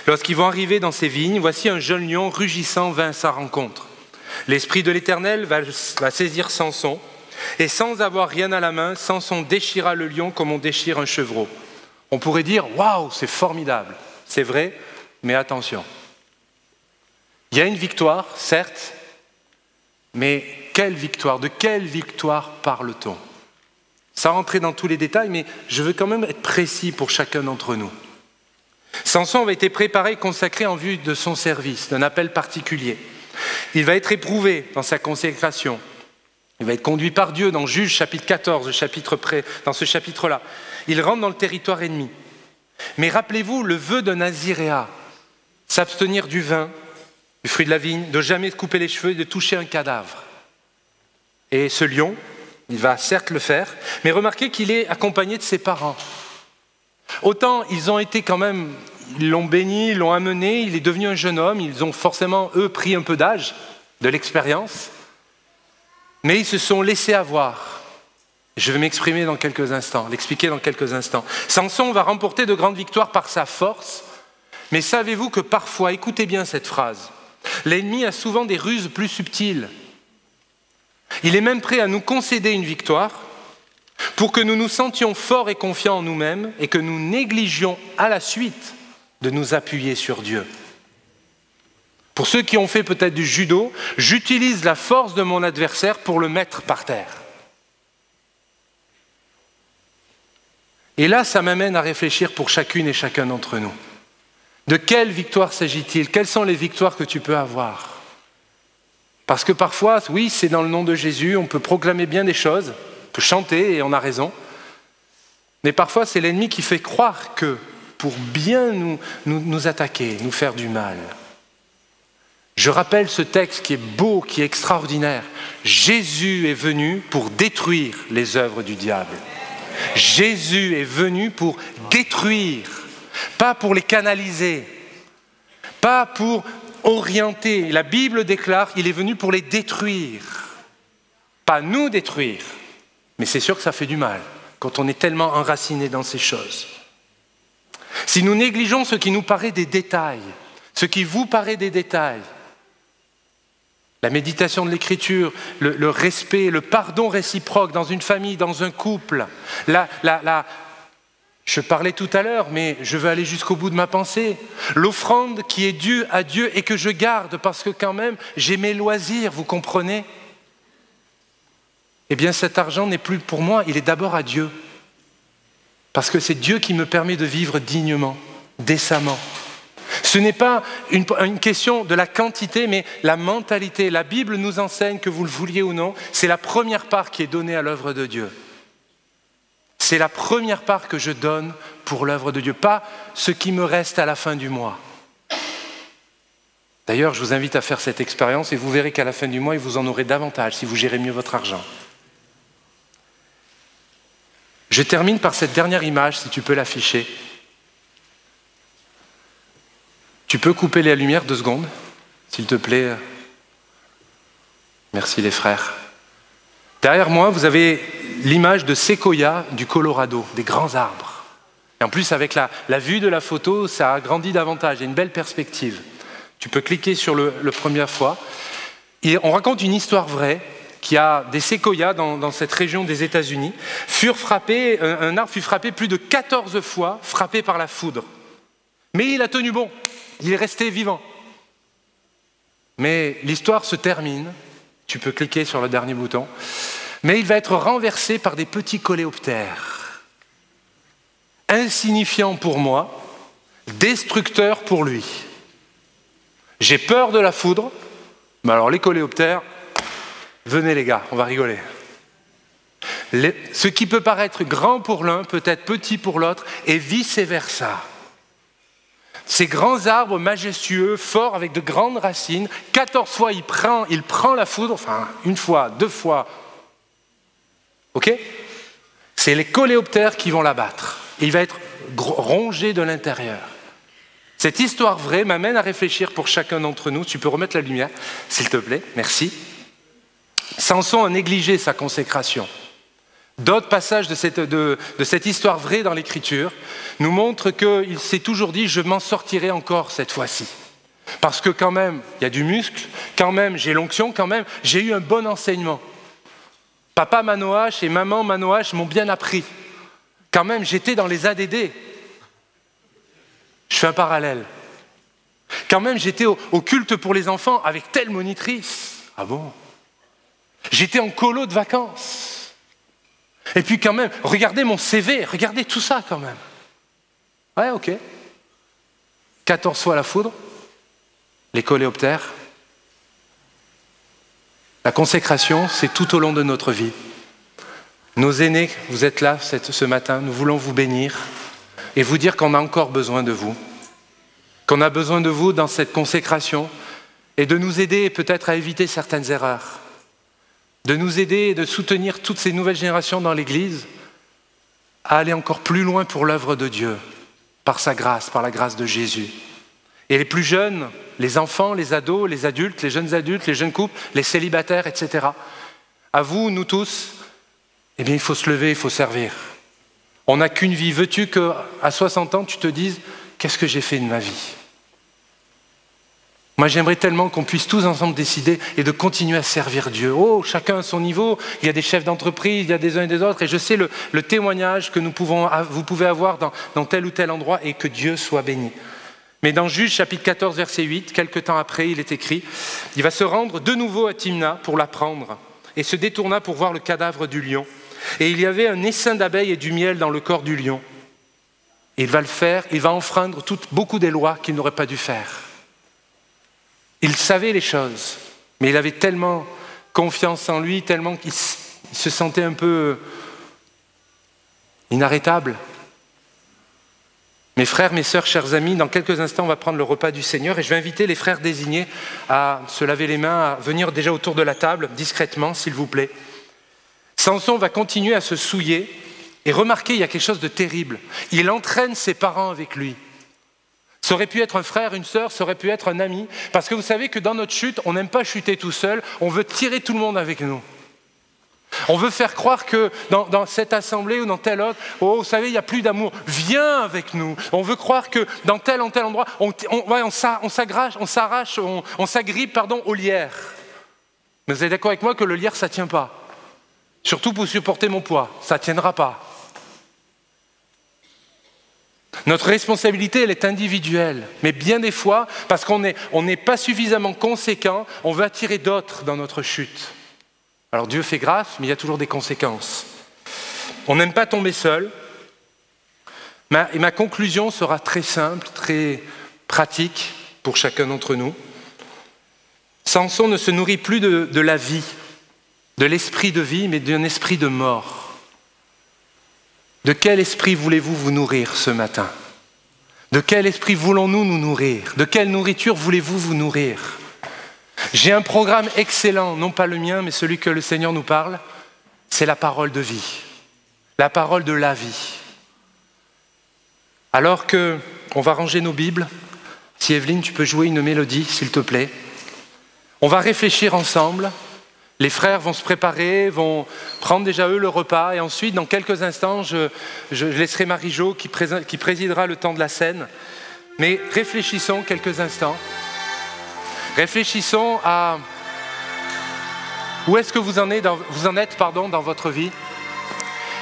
Lorsqu'ils vont arriver dans ces vignes, voici un jeune lion rugissant vint à sa rencontre. L'Esprit de l'Éternel va saisir Samson, et sans avoir rien à la main, Samson déchira le lion comme on déchire un chevreau. On pourrait dire, waouh, c'est formidable. C'est vrai, mais attention. Il y a une victoire, certes, mais quelle victoire? De quelle victoire parle-t-on? Sans rentrer dans tous les détails, mais je veux quand même être précis pour chacun d'entre nous. Samson avait été préparé et consacré en vue de son service, d'un appel particulier. Il va être éprouvé dans sa consécration. Il va être conduit par Dieu dans Juge chapitre 14, dans ce chapitre-là. Il rentre dans le territoire ennemi. Mais rappelez-vous le vœu de Naziréa, s'abstenir du vin, du fruit de la vigne, de jamais se couper les cheveux et de toucher un cadavre. Et ce lion, il va certes le faire, mais remarquez qu'il est accompagné de ses parents. Autant ils ont été quand même, ils l'ont béni, ils l'ont amené, il est devenu un jeune homme, ils ont forcément, eux, pris un peu d'âge, de l'expérience, mais ils se sont laissés avoir. Je vais m'exprimer dans quelques instants, l'expliquer dans quelques instants. Samson va remporter de grandes victoires par sa force, mais savez-vous que parfois, écoutez bien cette phrase, l'ennemi a souvent des ruses plus subtiles. Il est même prêt à nous concéder une victoire pour que nous nous sentions forts et confiants en nous-mêmes et que nous négligions à la suite de nous appuyer sur Dieu. Pour ceux qui ont fait peut-être du judo, j'utilise la force de mon adversaire pour le mettre par terre. Et là, ça m'amène à réfléchir pour chacune et chacun d'entre nous. De quelle victoire s'agit-il? Quelles sont les victoires que tu peux avoir? Parce que parfois, oui, c'est dans le nom de Jésus, on peut proclamer bien des choses, on peut chanter et on a raison. Mais parfois, c'est l'ennemi qui fait croire que pour bien nous attaquer, nous faire du mal. Je rappelle ce texte qui est beau, qui est extraordinaire. Jésus est venu pour détruire les œuvres du diable. Jésus est venu pour détruire, pas pour les canaliser, pas pour orienter. La Bible déclare qu'il est venu pour les détruire, pas nous détruire. Mais c'est sûr que ça fait du mal quand on est tellement enraciné dans ces choses. Si nous négligeons ce qui nous paraît des détails, ce qui vous paraît des détails, la méditation de l'écriture, le respect, le pardon réciproque dans une famille, dans un couple, je parlais tout à l'heure, mais je veux aller jusqu'au bout de ma pensée. L'offrande qui est due à Dieu et que je garde parce que quand même j'ai mes loisirs, vous comprenez? Eh bien cet argent n'est plus pour moi, il est d'abord à Dieu. Parce que c'est Dieu qui me permet de vivre dignement, décemment. Ce n'est pas une question de la quantité, mais la mentalité. La Bible nous enseigne, que vous le vouliez ou non, c'est la première part qui est donnée à l'œuvre de Dieu. C'est la première part que je donne pour l'œuvre de Dieu, pas ce qui me reste à la fin du mois. D'ailleurs, je vous invite à faire cette expérience et vous verrez qu'à la fin du mois, vous en aurez davantage si vous gérez mieux votre argent. Je termine par cette dernière image, si tu peux l'afficher. Tu peux couper la lumière 2 secondes, s'il te plaît. Merci les frères. Derrière moi, vous avez l'image de séquoia du Colorado, des grands arbres. Et en plus, avec la vue de la photo, ça agrandit davantage, il y a une belle perspective. Tu peux cliquer sur le première fois. Et on raconte une histoire vraie, qu'il y a des séquoias dans cette région des États-Unis, un arbre fut frappé plus de 14 fois, frappé par la foudre. Mais il a tenu bon, il est resté vivant. Mais l'histoire se termine, tu peux cliquer sur le dernier bouton, mais il va être renversé par des petits coléoptères, insignifiants pour moi, destructeurs pour lui. J'ai peur de la foudre, mais alors les coléoptères, venez les gars, on va rigoler. Ce qui peut paraître grand pour l'un peut être petit pour l'autre et vice-versa. Ces grands arbres majestueux, forts, avec de grandes racines, 14 fois il prend la foudre, enfin 1 fois, 2 fois. Ok? C'est les coléoptères qui vont l'abattre. Il va être rongé de l'intérieur. Cette histoire vraie m'amène à réfléchir pour chacun d'entre nous. Tu peux remettre la lumière, s'il te plaît, merci. Samson a négligé sa consécration. D'autres passages de cette histoire vraie dans l'Écriture nous montrent qu'il s'est toujours dit « je m'en sortirai encore cette fois-ci ». Parce que quand même, il y a du muscle, quand même, j'ai l'onction, quand même, j'ai eu un bon enseignement. Papa Manoach et maman Manoach m'ont bien appris. Quand même, j'étais dans les ADD. Je fais un parallèle. Quand même, j'étais au culte pour les enfants avec telle monitrice. Ah bon? J'étais en colo de vacances. Et puis quand même, regardez mon CV, regardez tout ça quand même. Ouais, ok. 14 fois la foudre, les coléoptères. La consécration, c'est tout au long de notre vie. Nos aînés, vous êtes là ce matin, nous voulons vous bénir et vous dire qu'on a encore besoin de vous, qu'on a besoin de vous dans cette consécration et de nous aider peut-être à éviter certaines erreurs, de nous aider et de soutenir toutes ces nouvelles générations dans l'Église à aller encore plus loin pour l'œuvre de Dieu, par sa grâce, par la grâce de Jésus. Et les plus jeunes, les enfants, les ados, les adultes, les jeunes couples, les célibataires, etc. À vous, nous tous, eh bien, il faut se lever, il faut servir. On n'a qu'une vie. Veux-tu qu'à 60 ans, tu te dises « Qu'est-ce que j'ai fait de ma vie ?» Moi, j'aimerais tellement qu'on puisse tous ensemble décider et de continuer à servir Dieu. Oh, chacun à son niveau. Il y a des chefs d'entreprise, il y a des uns et des autres. Et je sais le témoignage que vous pouvez avoir dans tel ou tel endroit et que Dieu soit béni. Mais dans Juge chapitre 14, verset 8, quelque temps après, il est écrit « Il va se rendre de nouveau à Timna pour la prendre et se détourna pour voir le cadavre du lion. Et il y avait un essaim d'abeilles et du miel dans le corps du lion. Et il va le faire, il va enfreindre beaucoup des lois qu'il n'aurait pas dû faire. » Il savait les choses, mais il avait tellement confiance en lui, tellement qu'il se sentait un peu inarrêtable. Mes frères, mes sœurs, chers amis, dans quelques instants, on va prendre le repas du Seigneur et je vais inviter les frères désignés à se laver les mains, à venir déjà autour de la table, discrètement, s'il vous plaît. Samson va continuer à se souiller et remarquez, il y a quelque chose de terrible. Il entraîne ses parents avec lui. Ça aurait pu être un frère, une sœur, ça aurait pu être un ami. Parce que vous savez que dans notre chute, on n'aime pas chuter tout seul, on veut tirer tout le monde avec nous. On veut faire croire que dans cette assemblée ou dans tel autre, oh, vous savez, il n'y a plus d'amour. Viens avec nous. On veut croire que dans tel ou tel endroit, on s'agrippe aux lierres. Mais vous êtes d'accord avec moi que le lierre, ça ne tient pas. Surtout pour supporter mon poids, ça ne tiendra pas. Notre responsabilité, elle est individuelle. Mais bien des fois, parce qu'on n'est pas suffisamment conséquent, on veut attirer d'autres dans notre chute. Alors Dieu fait grâce, mais il y a toujours des conséquences. On n'aime pas tomber seul. Et ma conclusion sera très simple, très pratique pour chacun d'entre nous. Samson ne se nourrit plus de la vie, de l'esprit de vie, mais d'un esprit de mort. De quel esprit voulez-vous vous nourrir ce matin? De quel esprit voulons-nous nous nourrir? De quelle nourriture voulez-vous vous nourrir? J'ai un programme excellent, non pas le mien, mais celui que le Seigneur nous parle. C'est la parole de vie, la parole de la vie. Alors qu'on va ranger nos Bibles, si Evelyne, tu peux jouer une mélodie, s'il te plaît. On va réfléchir ensemble. Les frères vont se préparer, vont prendre déjà eux le repas et ensuite, dans quelques instants, je laisserai Marie-Jo qui présidera le temps de la scène. Mais réfléchissons quelques instants. Réfléchissons à où est-ce que vous en êtes dans votre vie.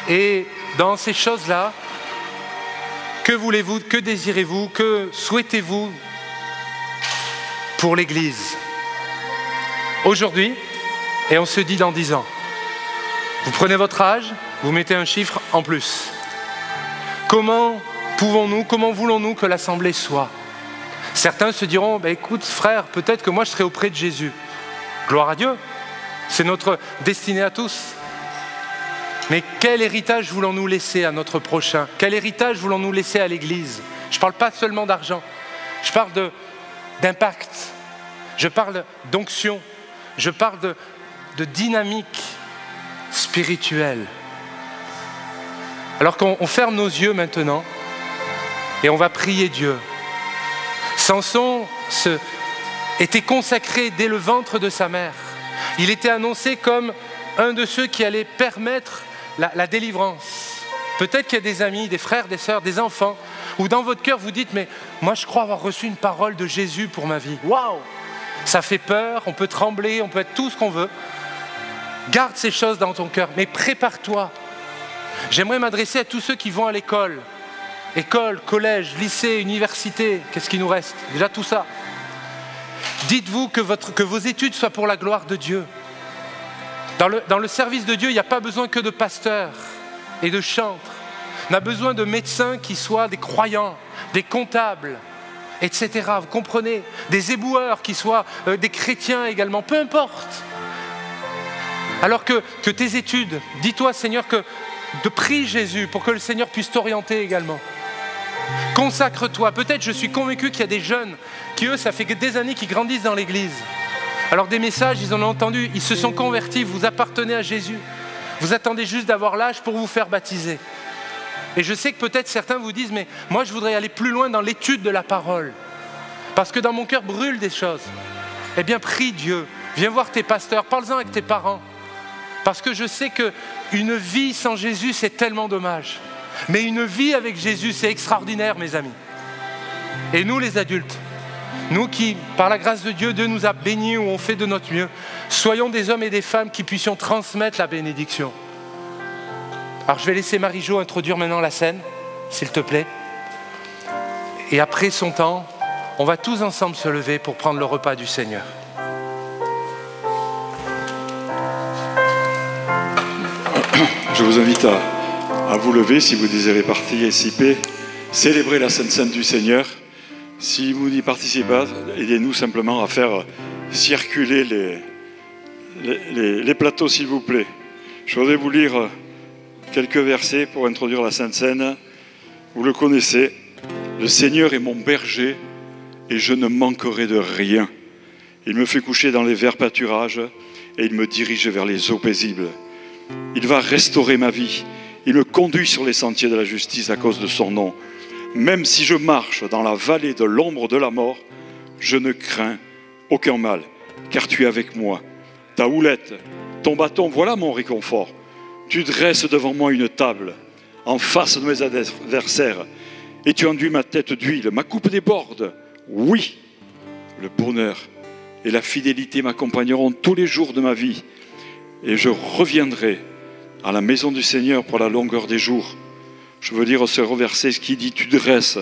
Et dans ces choses-là, que voulez-vous, que désirez-vous, que souhaitez-vous pour l'Église aujourd'hui? Et on se dit dans 10 ans. Vous prenez votre âge, vous mettez un chiffre en plus. Comment voulons-nous que l'Assemblée soit? Certains se diront, écoute frère, peut-être que moi je serai auprès de Jésus. Gloire à Dieu, c'est notre destinée à tous. Mais quel héritage voulons-nous laisser à notre prochain? Quel héritage voulons-nous laisser à l'Église? Je ne parle pas seulement d'argent, je parle d'impact, je parle d'onction, je parle de dynamique spirituelle. Alors qu'on ferme nos yeux maintenant et on va prier Dieu. Samson était consacré dès le ventre de sa mère. Il était annoncé comme un de ceux qui allait permettre la délivrance. Peut-être qu'il y a des amis, des frères, des sœurs, des enfants, où dans votre cœur vous dites, mais moi je crois avoir reçu une parole de Jésus pour ma vie. Waouh! Ça fait peur, on peut trembler, on peut être tout ce qu'on veut. Garde ces choses dans ton cœur, mais prépare-toi. J'aimerais m'adresser à tous ceux qui vont à l'école. École, collège, lycée, université, qu'est-ce qui nous reste? Déjà tout ça. Dites-vous que vos études soient pour la gloire de Dieu. Dans le service de Dieu, il n'y a pas besoin que de pasteurs et de chantres. On a besoin de médecins qui soient des croyants, des comptables, etc. Vous comprenez? Des éboueurs qui soient des chrétiens également, peu importe. Alors que tes études, dis-toi Seigneur que de prie Jésus pour que le Seigneur puisse t'orienter également. Consacre-toi. Peut-être je suis convaincu qu'il y a des jeunes qui eux, ça fait des années qu'ils grandissent dans l'église. Alors des messages, ils en ont entendu, ils se sont convertis, vous appartenez à Jésus. Vous attendez juste d'avoir l'âge pour vous faire baptiser. Et je sais que peut-être certains vous disent, mais moi je voudrais aller plus loin dans l'étude de la parole. Parce que dans mon cœur brûlent des choses. Eh bien prie Dieu, viens voir tes pasteurs, parle-en avec tes parents. Parce que je sais qu'une vie sans Jésus, c'est tellement dommage. Mais une vie avec Jésus, c'est extraordinaire, mes amis. Et nous, les adultes, nous qui, par la grâce de Dieu, Dieu nous a bénis ou on fait de notre mieux, soyons des hommes et des femmes qui puissions transmettre la bénédiction. Alors je vais laisser Marie-Jo introduire maintenant la scène, s'il te plaît. Et après son temps, on va tous ensemble se lever pour prendre le repas du Seigneur. Je vous invite à vous lever si vous désirez participer, célébrer la Sainte Seine du Seigneur. Si vous n'y participez pas, aidez-nous simplement à faire circuler les plateaux, s'il vous plaît. Je voudrais vous lire quelques versets pour introduire la Sainte Seine. Vous le connaissez. Le Seigneur est mon berger et je ne manquerai de rien. Il me fait coucher dans les verts pâturages et il me dirige vers les eaux paisibles. Il va restaurer ma vie. Il me conduit sur les sentiers de la justice à cause de son nom. Même si je marche dans la vallée de l'ombre de la mort, je ne crains aucun mal, car tu es avec moi. Ta houlette, ton bâton, voilà mon réconfort. Tu dresses devant moi une table, en face de mes adversaires, et tu enduis ma tête d'huile, ma coupe déborde. Oui, le bonheur et la fidélité m'accompagneront tous les jours de ma vie, et je reviendrai à la maison du Seigneur pour la longueur des jours. Je veux dire ce verset qui dit « Tu dresses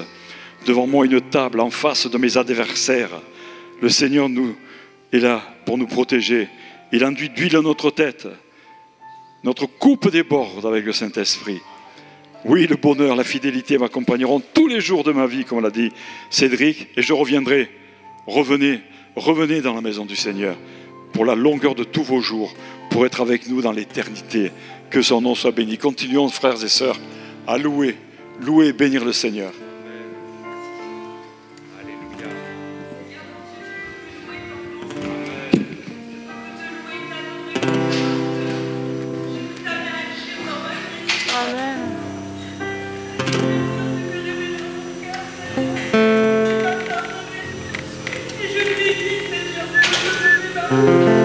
devant moi une table en face de mes adversaires ». Le Seigneur est là pour nous protéger. Il enduit d'huile notre tête. Notre coupe déborde avec le Saint-Esprit. Oui, le bonheur, la fidélité m'accompagneront tous les jours de ma vie, comme l'a dit Cédric, et je reviendrai. Revenez dans la maison du Seigneur pour la longueur de tous vos jours, pour être avec nous dans l'éternité. Que son nom soit béni. Continuons, frères et sœurs, à louer et bénir le Seigneur. Amen.